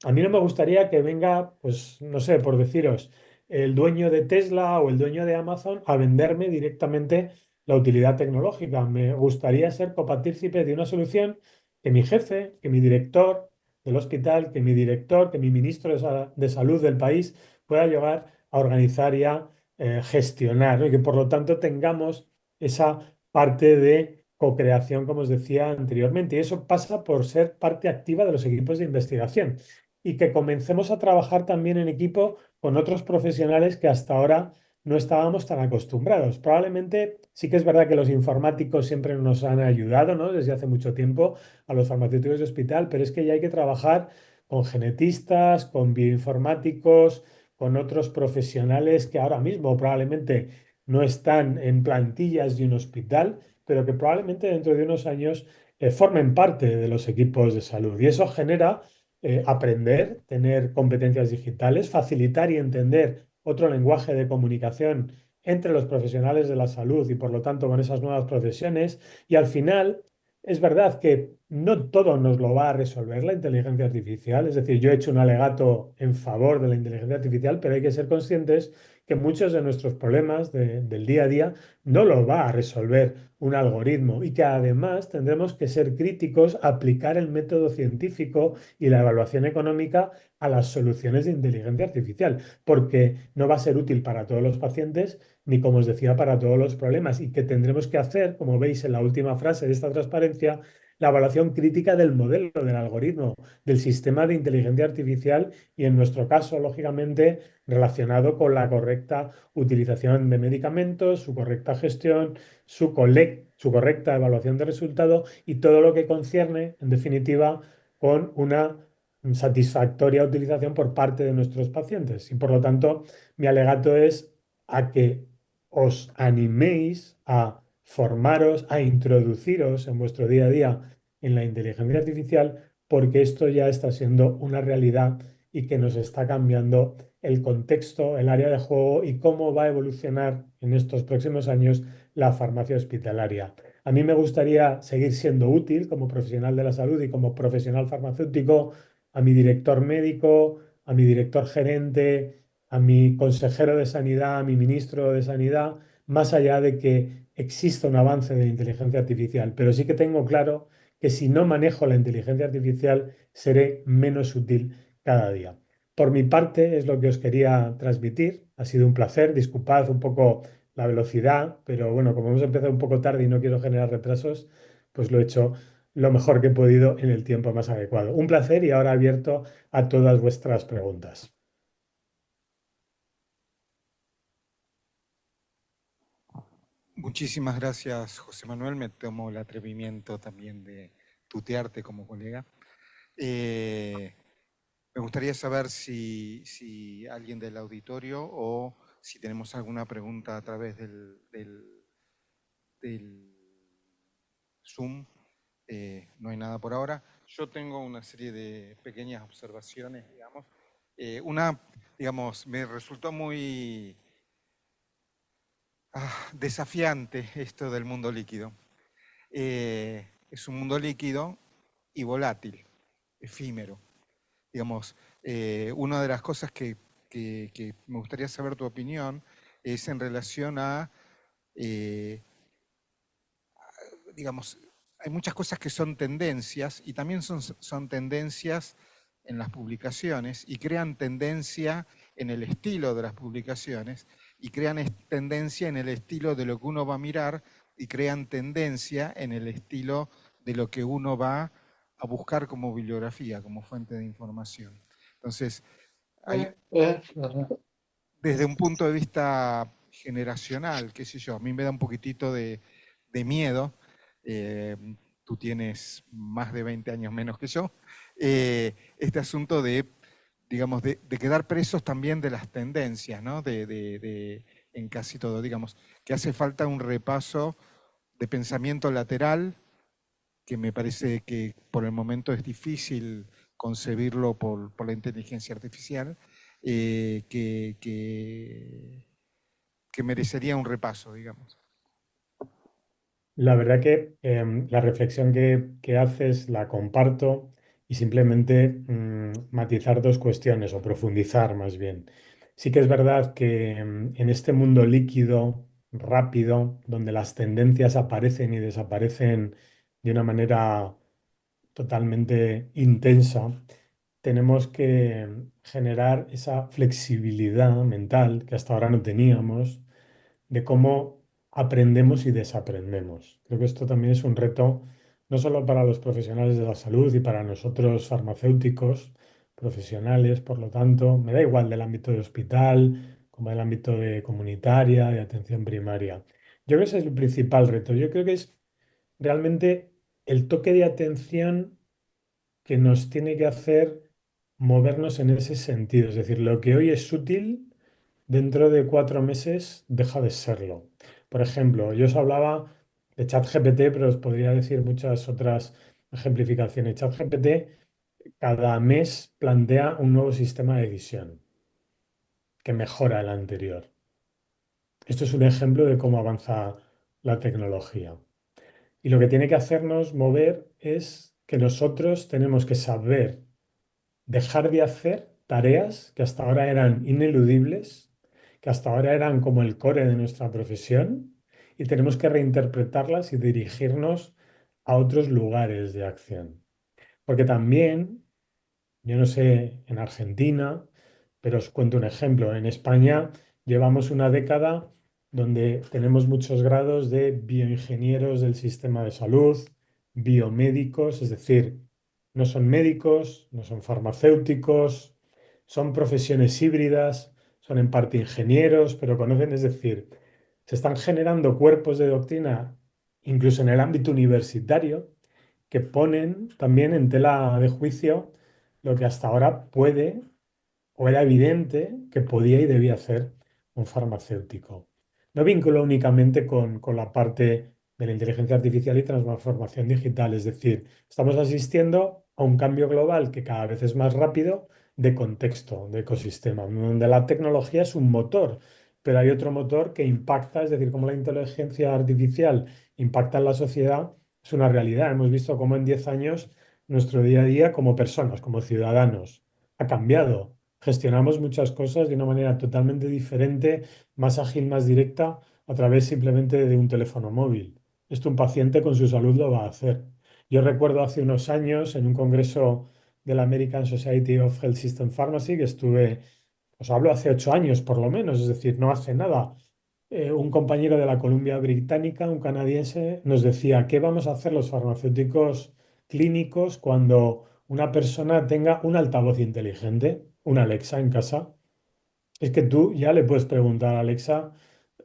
A mí no me gustaría que venga, pues no sé, por deciros, el dueño de Tesla o el dueño de Amazon a venderme directamente la utilidad tecnológica. Me gustaría ser copartícipe de una solución que mi jefe, que mi director del hospital, que mi director, que mi ministro de salud del país pueda llegar a organizar y a gestionar, ¿no? Y que por lo tanto tengamos esa parte de co-creación, como os decía anteriormente. Y eso pasa por ser parte activa de los equipos de investigación y que comencemos a trabajar también en equipo con otros profesionales que hasta ahora no estábamos tan acostumbrados. Probablemente sí que es verdad que los informáticos siempre nos han ayudado, ¿no? Desde hace mucho tiempo a los farmacéuticos de hospital, pero es que ya hay que trabajar con genetistas, con bioinformáticos, con otros profesionales que ahora mismo probablemente no están en plantillas de un hospital, pero que probablemente dentro de unos años formen parte de los equipos de salud. Y eso genera aprender, tener competencias digitales, facilitar y entender otro lenguaje de comunicación entre los profesionales de la salud y por lo tanto con esas nuevas profesiones. Y al final, es verdad que no todo nos lo va a resolver la inteligencia artificial. Es decir, yo he hecho un alegato en favor de la inteligencia artificial, pero hay que ser conscientes que muchos de nuestros problemas del día a día no lo va a resolver un algoritmo y que además tendremos que ser críticos, aplicar el método científico y la evaluación económica a las soluciones de inteligencia artificial, porque no va a ser útil para todos los pacientes ni, como os decía, para todos los problemas y que tendremos que hacer, como veis en la última frase de esta transparencia, la evaluación crítica del modelo, del algoritmo, del sistema de inteligencia artificial y, en nuestro caso, lógicamente, relacionado con la correcta utilización de medicamentos, su correcta gestión, su correcta evaluación de resultado y todo lo que concierne, en definitiva, con una satisfactoria utilización por parte de nuestros pacientes. Y por lo tanto, mi alegato es a que os animéis a formaros, a introduciros en vuestro día a día en la inteligencia artificial, porque esto ya está siendo una realidad y que nos está cambiando el contexto, el área de juego y cómo va a evolucionar en estos próximos años la farmacia hospitalaria. A mí me gustaría seguir siendo útil como profesional de la salud y como profesional farmacéutico a mi director médico, a mi director gerente, a mi consejero de sanidad, a mi ministro de sanidad, más allá de que exista un avance de la inteligencia artificial. Pero sí que tengo claro que si no manejo la inteligencia artificial, seré menos útil cada día. Por mi parte, es lo que os quería transmitir. Ha sido un placer. Disculpad un poco la velocidad, pero bueno, como hemos empezado un poco tarde y no quiero generar retrasos, pues lo he hecho lo mejor que he podido en el tiempo más adecuado. Un placer y ahora abierto a todas vuestras preguntas. Muchísimas gracias, José Manuel. Me tomo el atrevimiento también de tutearte como colega. Eh, Me gustaría saber si alguien del auditorio o si tenemos alguna pregunta a través del Zoom. No hay nada por ahora. Yo tengo una serie de pequeñas observaciones, digamos. Una, digamos, me resultó muy desafiante esto del mundo líquido. Es un mundo líquido y volátil, efímero. Digamos, una de las cosas que me gustaría saber tu opinión es en relación eh, digamos, hay muchas cosas que son tendencias y también son tendencias en las publicaciones y crean tendencia en el estilo de las publicaciones y crean tendencia en el estilo de lo que uno va a mirar y crean tendencia en el estilo de lo que uno va a buscar como bibliografía, como fuente de información. Entonces, hay, desde un punto de vista generacional, qué sé yo, a mí me da un poquitito de miedo. eh, Tú tienes más de 20 años menos que yo. Este asunto de, digamos, de quedar presos también de las tendencias, ¿no? En casi todo, digamos, que hace falta un repaso de pensamiento lateral, que me parece que por el momento es difícil concebirlo por la inteligencia artificial, que merecería un repaso, digamos. La verdad que la reflexión que haces la comparto y simplemente matizar dos cuestiones o profundizar más bien. Sí que es verdad que en este mundo líquido rápido, donde las tendencias aparecen y desaparecen de una manera totalmente intensa, tenemos que generar esa flexibilidad mental que hasta ahora no teníamos de cómo aprendemos y desaprendemos. Creo que esto también es un reto no solo para los profesionales de la salud y para nosotros farmacéuticos profesionales, por lo tanto, me da igual del ámbito de hospital como del ámbito de comunitaria, de atención primaria. Yo creo que ese es el principal reto. Yo creo que es realmente el toque de atención que nos tiene que hacer movernos en ese sentido. Es decir, lo que hoy es útil, dentro de 4 meses deja de serlo. Por ejemplo, yo os hablaba de ChatGPT, pero os podría decir muchas otras ejemplificaciones. ChatGPT cada mes plantea un nuevo sistema de decisión que mejora el anterior. Esto es un ejemplo de cómo avanza la tecnología. Y lo que tiene que hacernos mover es que nosotros tenemos que saber dejar de hacer tareas que hasta ahora eran ineludibles, que hasta ahora eran como el core de nuestra profesión, y tenemos que reinterpretarlas y dirigirnos a otros lugares de acción. Porque también, yo no sé, en Argentina, pero os cuento un ejemplo. En España llevamos una década donde tenemos muchos grados de bioingenieros del sistema de salud, biomédicos, es decir, no son médicos, no son farmacéuticos, son profesiones híbridas, son en parte ingenieros, pero conocen, es decir, se están generando cuerpos de doctrina, incluso en el ámbito universitario, que ponen también en tela de juicio lo que hasta ahora puede o era evidente que podía y debía hacer un farmacéutico. No vinculo únicamente con la parte de la inteligencia artificial y transformación digital, es decir, estamos asistiendo a un cambio global que cada vez es más rápido de contexto, de ecosistema, donde la tecnología es un motor, pero hay otro motor que impacta, es decir, cómo la inteligencia artificial impacta en la sociedad, es una realidad. Hemos visto cómo en 10 años nuestro día a día como personas, como ciudadanos, ha cambiado. Gestionamos muchas cosas de una manera totalmente diferente, más ágil, más directa, a través simplemente de un teléfono móvil. Esto un paciente con su salud lo va a hacer. Yo recuerdo hace unos años en un congreso de la American Society of Health System Pharmacy, que estuve, os hablo hace 8 años por lo menos, es decir, no hace nada. Un compañero de la Columbia Británica, un canadiense, nos decía, ¿qué vamos a hacer los farmacéuticos clínicos cuando una persona tenga un altavoz inteligente, un Alexa en casa? Es que tú ya le puedes preguntar a Alexa,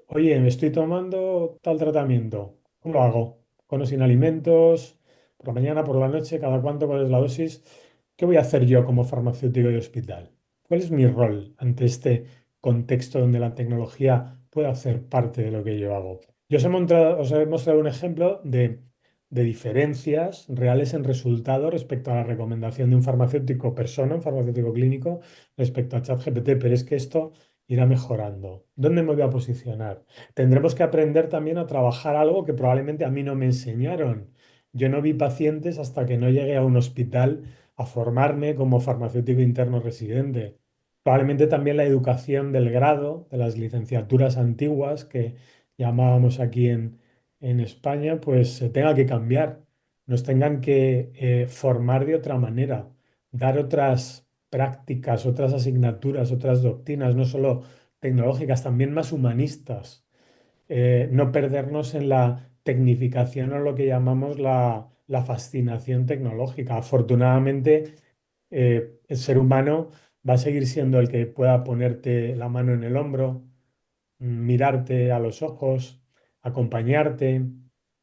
oye, me estoy tomando tal tratamiento, ¿cómo lo hago? Con o sin alimentos, por la mañana, por la noche, cada cuánto, cuál es la dosis. ¿Qué voy a hacer yo como farmacéutico de hospital? ¿Cuál es mi rol ante este contexto donde la tecnología puede hacer parte de lo que yo hago? Yo os he mostrado un ejemplo de diferencias reales en resultados respecto a la recomendación de un farmacéutico persona, un farmacéutico clínico, respecto a ChatGPT, pero es que esto irá mejorando. ¿Dónde me voy a posicionar? Tendremos que aprender también a trabajar algo que probablemente a mí no me enseñaron. Yo no vi pacientes hasta que no llegué a un hospital a formarme como farmacéutico interno residente. Probablemente también la educación del grado, de las licenciaturas antiguas que llamábamos aquí en España, pues se tenga que cambiar. Nos tengan que formar de otra manera, dar otras prácticas, otras asignaturas, otras doctrinas, no solo tecnológicas, también más humanistas. No perdernos en la tecnificación o lo que llamamos la fascinación tecnológica. Afortunadamente, el ser humano va a seguir siendo el que pueda ponerte la mano en el hombro, mirarte a los ojos, acompañarte,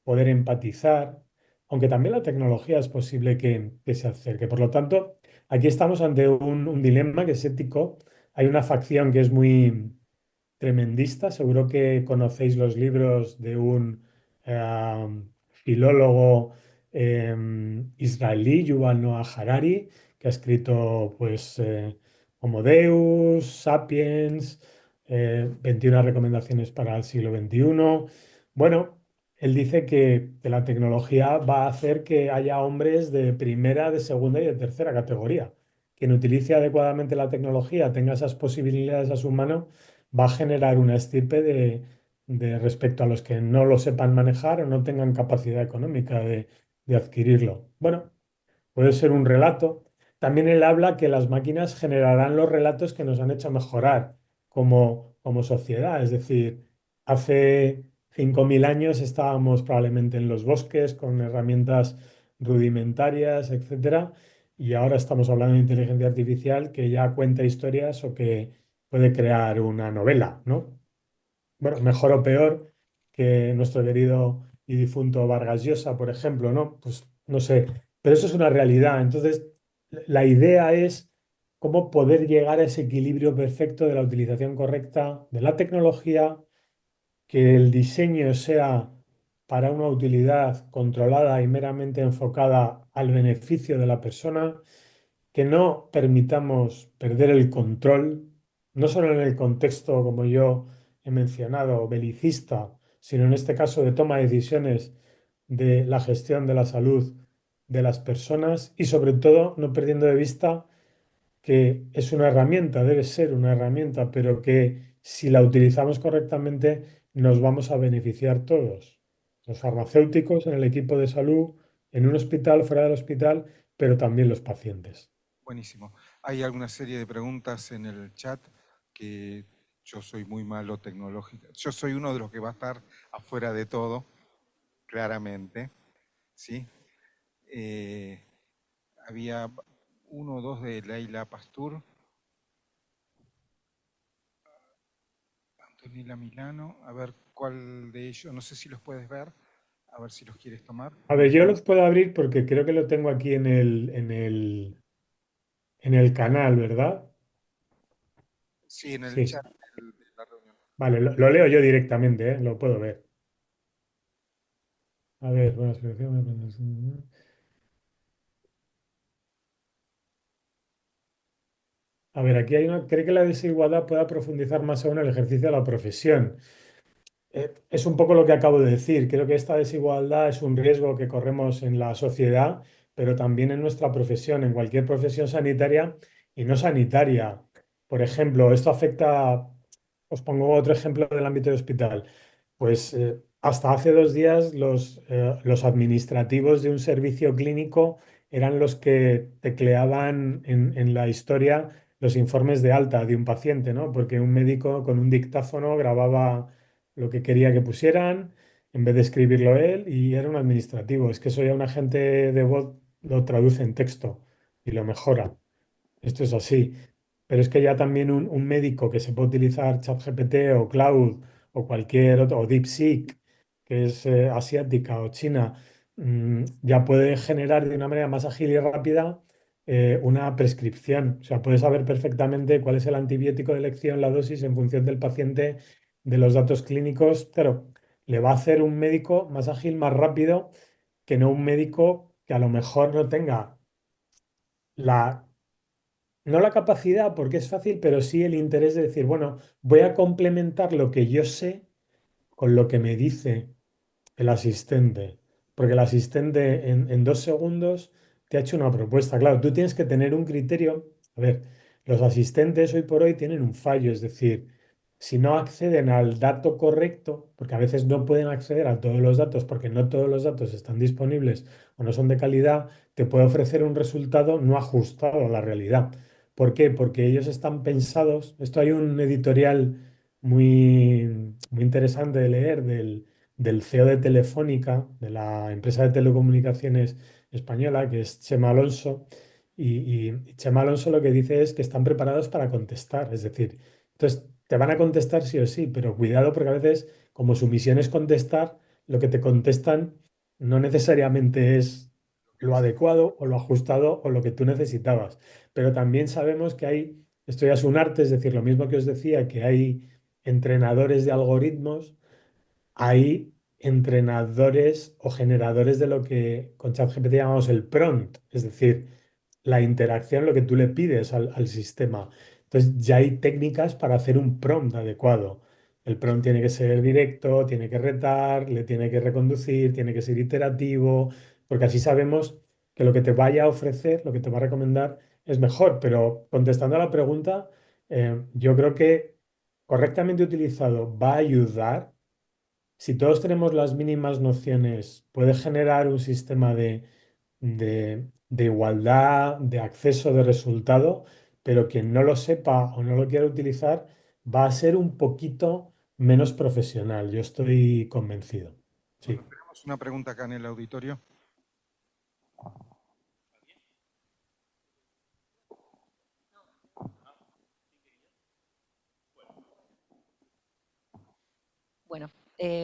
poder empatizar, aunque también la tecnología es posible que se acerque. Por lo tanto, aquí estamos ante un dilema que es ético. Hay una facción que es muy tremendista. Seguro que conocéis los libros de un filólogo israelí, Yuval Noah Harari, que ha escrito pues, Homo Deus, Sapiens, 21 recomendaciones para el siglo XXI. Bueno, él dice que la tecnología va a hacer que haya hombres de primera, de segunda y de tercera categoría. Quien utilice adecuadamente la tecnología, tenga esas posibilidades a su mano, va a generar una estirpe de respecto a los que no lo sepan manejar o no tengan capacidad económica de adquirirlo. Bueno, puede ser un relato. También él habla que las máquinas generarán los relatos que nos han hecho mejorar como sociedad. Es decir, hace 5.000 años estábamos probablemente en los bosques con herramientas rudimentarias, etcétera, y ahora estamos hablando de inteligencia artificial que ya cuenta historias o que puede crear una novela, ¿no? Bueno, mejor o peor que nuestro querido y difunto Vargas Llosa, por ejemplo, ¿no? Pues no sé, pero eso es una realidad. Entonces, la idea es cómo poder llegar a ese equilibrio perfecto de la utilización correcta de la tecnología, que el diseño sea para una utilidad controlada y meramente enfocada al beneficio de la persona, que no permitamos perder el control, no solo en el contexto, como yo he mencionado, belicista, sino en este caso de toma de decisiones de la gestión de la salud de las personas y sobre todo no perdiendo de vista que es una herramienta, debe ser una herramienta, pero que si la utilizamos correctamente nos vamos a beneficiar todos, los farmacéuticos en el equipo de salud, en un hospital, fuera del hospital, pero también los pacientes. Buenísimo. Hay alguna serie de preguntas en el chat que yo soy muy malo tecnológico. Yo soy uno de los que va a estar afuera de todo, claramente, ¿sí? Eh, había uno o dos de Leila Pastur, Antonella Milano, a ver cuál de ellos, no sé si los puedes ver, a ver si los quieres tomar. A ver, yo los puedo abrir porque creo que lo tengo aquí en el canal, ¿verdad? Sí, en el Sí. chat de la reunión. Vale, lo leo yo directamente, ¿eh? Lo puedo ver. A ver, buenas explicación. A ver, aquí hay una. ¿Cree que la desigualdad pueda profundizar más aún en el ejercicio de la profesión? Es un poco lo que acabo de decir. Creo que esta desigualdad es un riesgo que corremos en la sociedad, pero también en nuestra profesión, en cualquier profesión sanitaria y no sanitaria. Por ejemplo, esto afecta, os pongo otro ejemplo del ámbito de hospital. Pues hasta hace 2 días los administrativos de un servicio clínico eran los que tecleaban en la historia los informes de alta de un paciente, ¿no? Porque un médico con un dictáfono grababa lo que quería que pusieran en vez de escribirlo él y era un administrativo. Es que eso ya un agente de voz lo traduce en texto y lo mejora. Esto es así. Pero es que ya también un médico que se puede utilizar ChatGPT o Cloud o cualquier otro, o DeepSeek, que es asiática o china, ya puede generar de una manera más ágil y rápida una prescripción. O sea, puede saber perfectamente cuál es el antibiótico de elección, la dosis en función del paciente, de los datos clínicos. Claro, le va a hacer un médico más ágil, más rápido que no un médico que a lo mejor no tenga la no la capacidad, porque es fácil, pero sí el interés de decir, bueno, voy a complementar lo que yo sé con lo que me dice el asistente. Porque el asistente en 2 segundos te ha hecho una propuesta. Claro, tú tienes que tener un criterio. A ver, los asistentes hoy por hoy tienen un fallo, es decir, si no acceden al dato correcto, porque a veces no pueden acceder a todos los datos porque no todos los datos están disponibles o no son de calidad, te puede ofrecer un resultado no ajustado a la realidad. ¿Por qué? Porque ellos están pensados. Esto hay un editorial muy interesante de leer del CEO de Telefónica, de la empresa de telecomunicaciones española, que es Chema Alonso. Y Chema Alonso lo que dice es que están preparados para contestar. Es decir, entonces te van a contestar sí o sí, pero cuidado porque a veces, como su misión es contestar, lo que te contestan no necesariamente es Lo que lo necesito. adecuado o lo ajustado o lo que tú necesitabas. Pero también sabemos que esto ya es un arte, es decir, lo mismo que os decía, que hay entrenadores de algoritmos, hay entrenadores o generadores de lo que con ChatGPT llamamos el prompt, es decir, la interacción, lo que tú le pides al sistema. Entonces ya hay técnicas para hacer un prompt adecuado. El prompt tiene que ser directo, tiene que retar, le tiene que reconducir, tiene que ser iterativo, porque así sabemos que lo que te vaya a ofrecer, lo que te va a recomendar es mejor. Pero contestando a la pregunta, yo creo que correctamente utilizado va a ayudar, si todos tenemos las mínimas nociones, puede generar un sistema de igualdad, de acceso de resultado, pero quien no lo sepa o no lo quiera utilizar va a ser un poquito menos profesional. Yo estoy convencido. Bueno, Sí. tenemos una pregunta acá en el auditorio. Bueno,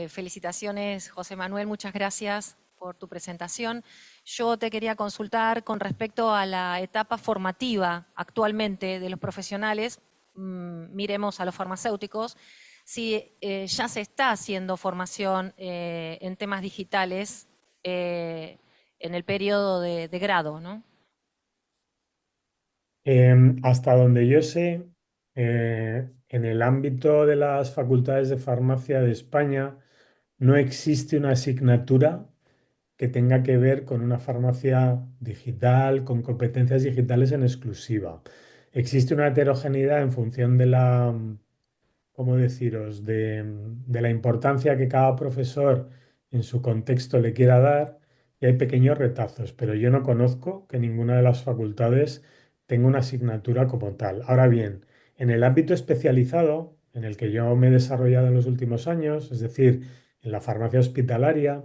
felicitaciones, José Manuel, muchas gracias por tu presentación. Yo te quería consultar con respecto a la etapa formativa actualmente de los profesionales. Miremos a los farmacéuticos, si ya se está haciendo formación en temas digitales en el periodo de grado, ¿no? Hasta donde yo sé, en el ámbito de las facultades de farmacia de España no existe una asignatura que tenga que ver con una farmacia digital, con competencias digitales en exclusiva. Existe una heterogeneidad en función de la, ¿cómo deciros?, de la importancia que cada profesor en su contexto le quiera dar, y hay pequeños retazos, pero yo no conozco que ninguna de las facultades tenga una asignatura como tal. Ahora bien, en el ámbito especializado, en el que yo me he desarrollado en los últimos años, es decir, en la farmacia hospitalaria,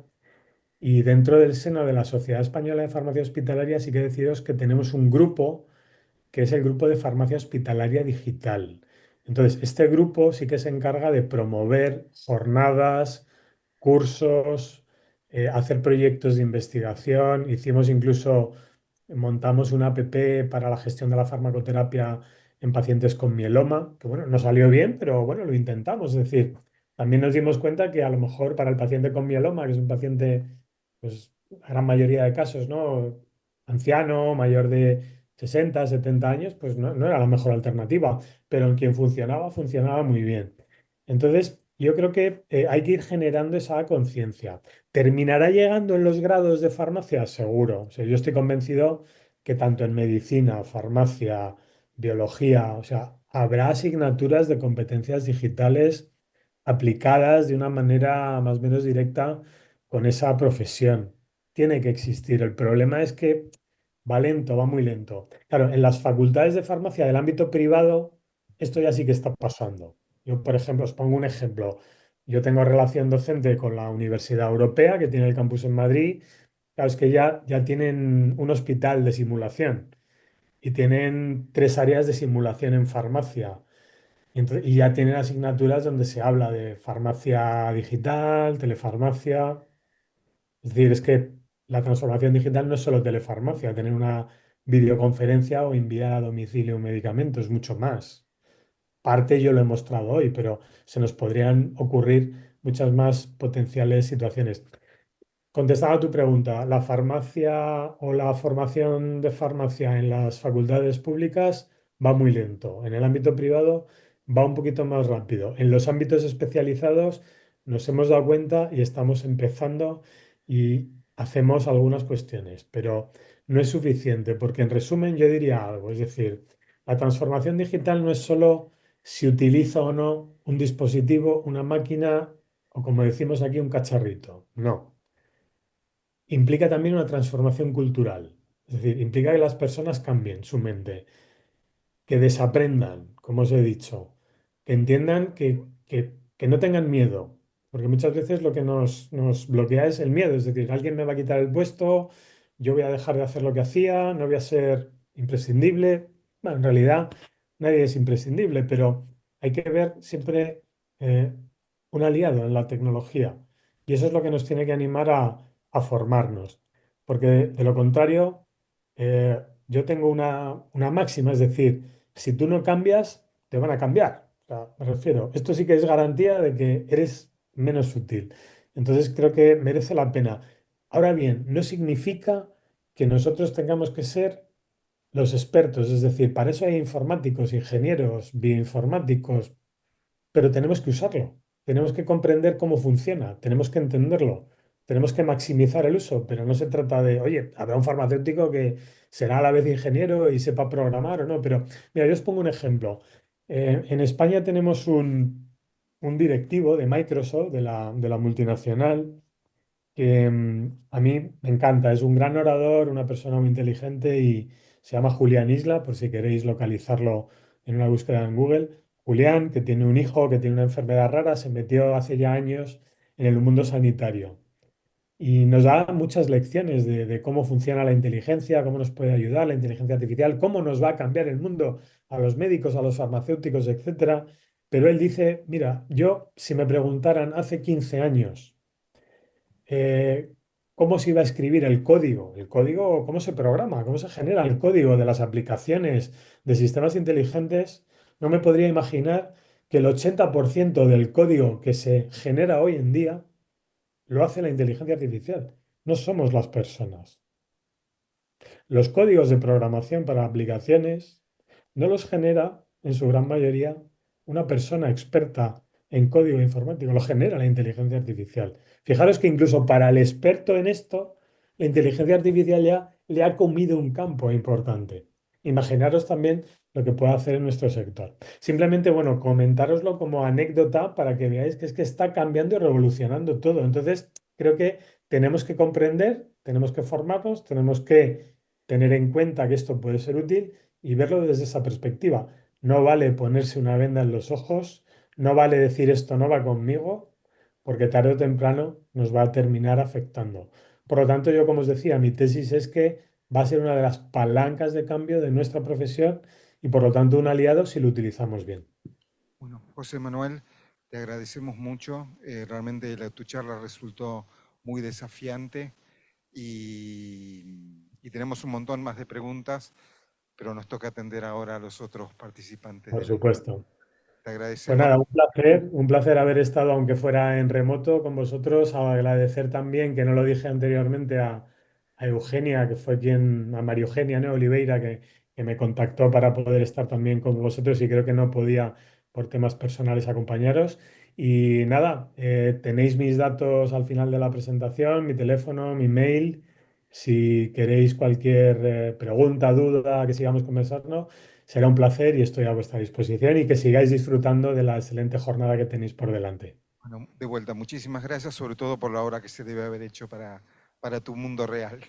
y dentro del seno de la Sociedad Española de Farmacia Hospitalaria, sí que deciros que tenemos un grupo que es el grupo de farmacia hospitalaria digital. Entonces, este grupo sí que se encarga de promover jornadas, cursos, hacer proyectos de investigación. Hicimos incluso, montamos una app para la gestión de la farmacoterapia en pacientes con mieloma, que bueno, no salió bien, pero bueno, lo intentamos. Es decir, también nos dimos cuenta que a lo mejor para el paciente con mieloma, que es un paciente, pues, la gran mayoría de casos, ¿no? Anciano, mayor de 60 70 años, pues no era la mejor alternativa, pero en quien funcionaba, funcionaba muy bien. Entonces, yo creo que hay que ir generando esa conciencia. ¿Terminará llegando en los grados de farmacia? Seguro. O sea, yo estoy convencido que tanto en medicina, farmacia, biología, o sea, habrá asignaturas de competencias digitales aplicadas de una manera más o menos directa con esa profesión. Tiene que existir. El problema es que va lento, va muy lento. Claro, en las facultades de farmacia del ámbito privado, esto ya sí que está pasando. Yo, por ejemplo, os pongo un ejemplo. Yo tengo relación docente con la Universidad Europea, que tiene el campus en Madrid. Claro, es que ya tienen un hospital de simulación y tienen tres áreas de simulación en farmacia. Y ya tienen asignaturas donde se habla de farmacia digital, telefarmacia. Es decir, es que la transformación digital no es solo telefarmacia, tener una videoconferencia o enviar a domicilio un medicamento, es mucho más. Parte yo lo he mostrado hoy, pero se nos podrían ocurrir muchas más potenciales situaciones. Contestando a tu pregunta, ¿la farmacia o la formación de farmacia en las facultades públicas va muy lento? En el ámbito privado va un poquito más rápido. En los ámbitos especializados nos hemos dado cuenta y estamos empezando y hacemos algunas cuestiones, pero no es suficiente porque en resumen yo diría algo, es decir, la transformación digital no es solo si utiliza o no un dispositivo, una máquina o como decimos aquí un cacharrito, no, implica también una transformación cultural. Es decir, implica que las personas cambien su mente, que desaprendan, como os he dicho, que entiendan que no tengan miedo, porque muchas veces lo que nos bloquea es el miedo, es decir, alguien me va a quitar el puesto, yo voy a dejar de hacer lo que hacía, no voy a ser imprescindible. Bueno, en realidad nadie es imprescindible, pero hay que ver siempre eh, un aliado en la tecnología y eso es lo que nos tiene que animar a formarnos, porque de lo contrario, yo tengo una máxima, es decir, si tú no cambias, te van a cambiar. O sea, me refiero, esto sí que es garantía de que eres menos útil. Entonces creo que merece la pena. Ahora bien, no significa que nosotros tengamos que ser los expertos, es decir, para eso hay informáticos, ingenieros, bioinformáticos, pero tenemos que usarlo, tenemos que comprender cómo funciona, tenemos que entenderlo, tenemos que maximizar el uso, pero no se trata de, oye, habrá un farmacéutico que será a la vez ingeniero y sepa programar o no, pero mira, yo os pongo un ejemplo. En España tenemos un directivo de Microsoft, de la multinacional, que a mí me encanta. Es un gran orador, una persona muy inteligente y se llama Julián Isla, por si queréis localizarlo en una búsqueda en Google. Julián, que tiene un hijo que tiene una enfermedad rara, se metió hace ya años en el mundo sanitario y nos da muchas lecciones de cómo funciona la inteligencia, cómo nos puede ayudar la inteligencia artificial, cómo nos va a cambiar el mundo a los médicos, a los farmacéuticos, etcétera. Pero él dice, mira, yo si me preguntaran hace 15 años, eh, cómo se iba a escribir el código, cómo se programa, cómo se genera el código de las aplicaciones de sistemas inteligentes, no me podría imaginar que el 80% del código que se genera hoy en día lo hace la inteligencia artificial. No somos las personas. Los códigos de programación para aplicaciones no los genera, en su gran mayoría, una persona experta en código informático, lo genera la inteligencia artificial. Fijaros que incluso para el experto en esto, la inteligencia artificial ya le ha comido un campo importante. Imaginaros también lo que puede hacer en nuestro sector. Simplemente, bueno, comentároslo como anécdota para que veáis que es que está cambiando y revolucionando todo. Entonces, creo que tenemos que comprender, tenemos que formarnos, tenemos que tener en cuenta que esto puede ser útil y verlo desde esa perspectiva. No vale ponerse una venda en los ojos, no vale decir esto no va conmigo, porque tarde o temprano nos va a terminar afectando. Por lo tanto, yo como os decía, mi tesis es que va a ser una de las palancas de cambio de nuestra profesión y por lo tanto un aliado si lo utilizamos bien. Bueno, José Manuel, te agradecemos mucho. Realmente tu charla resultó muy desafiante y tenemos un montón más de preguntas, pero nos toca atender ahora a los otros participantes Por del evento. supuesto. Te Pues agradecemos. nada, un placer haber estado, aunque fuera en remoto, con vosotros. Agradecer también, que no lo dije anteriormente, a Eugenia, que fue quien, a María Eugenia, ¿no? Oliveira, que me contactó para poder estar también con vosotros y creo que no podía por temas personales acompañaros. Y nada, tenéis mis datos al final de la presentación, mi teléfono, mi mail. Si queréis cualquier pregunta, duda, que sigamos conversando. Será un placer y estoy a vuestra disposición y que sigáis disfrutando de la excelente jornada que tenéis por delante. Bueno, de vuelta, muchísimas gracias, sobre todo por la hora que se debe haber hecho para tu mundo real.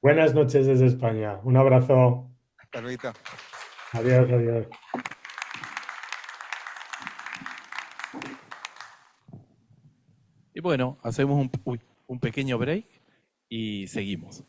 Buenas noches desde España. Un abrazo. Hasta luego. Adiós, adiós. Y bueno, hacemos un pequeño break y seguimos.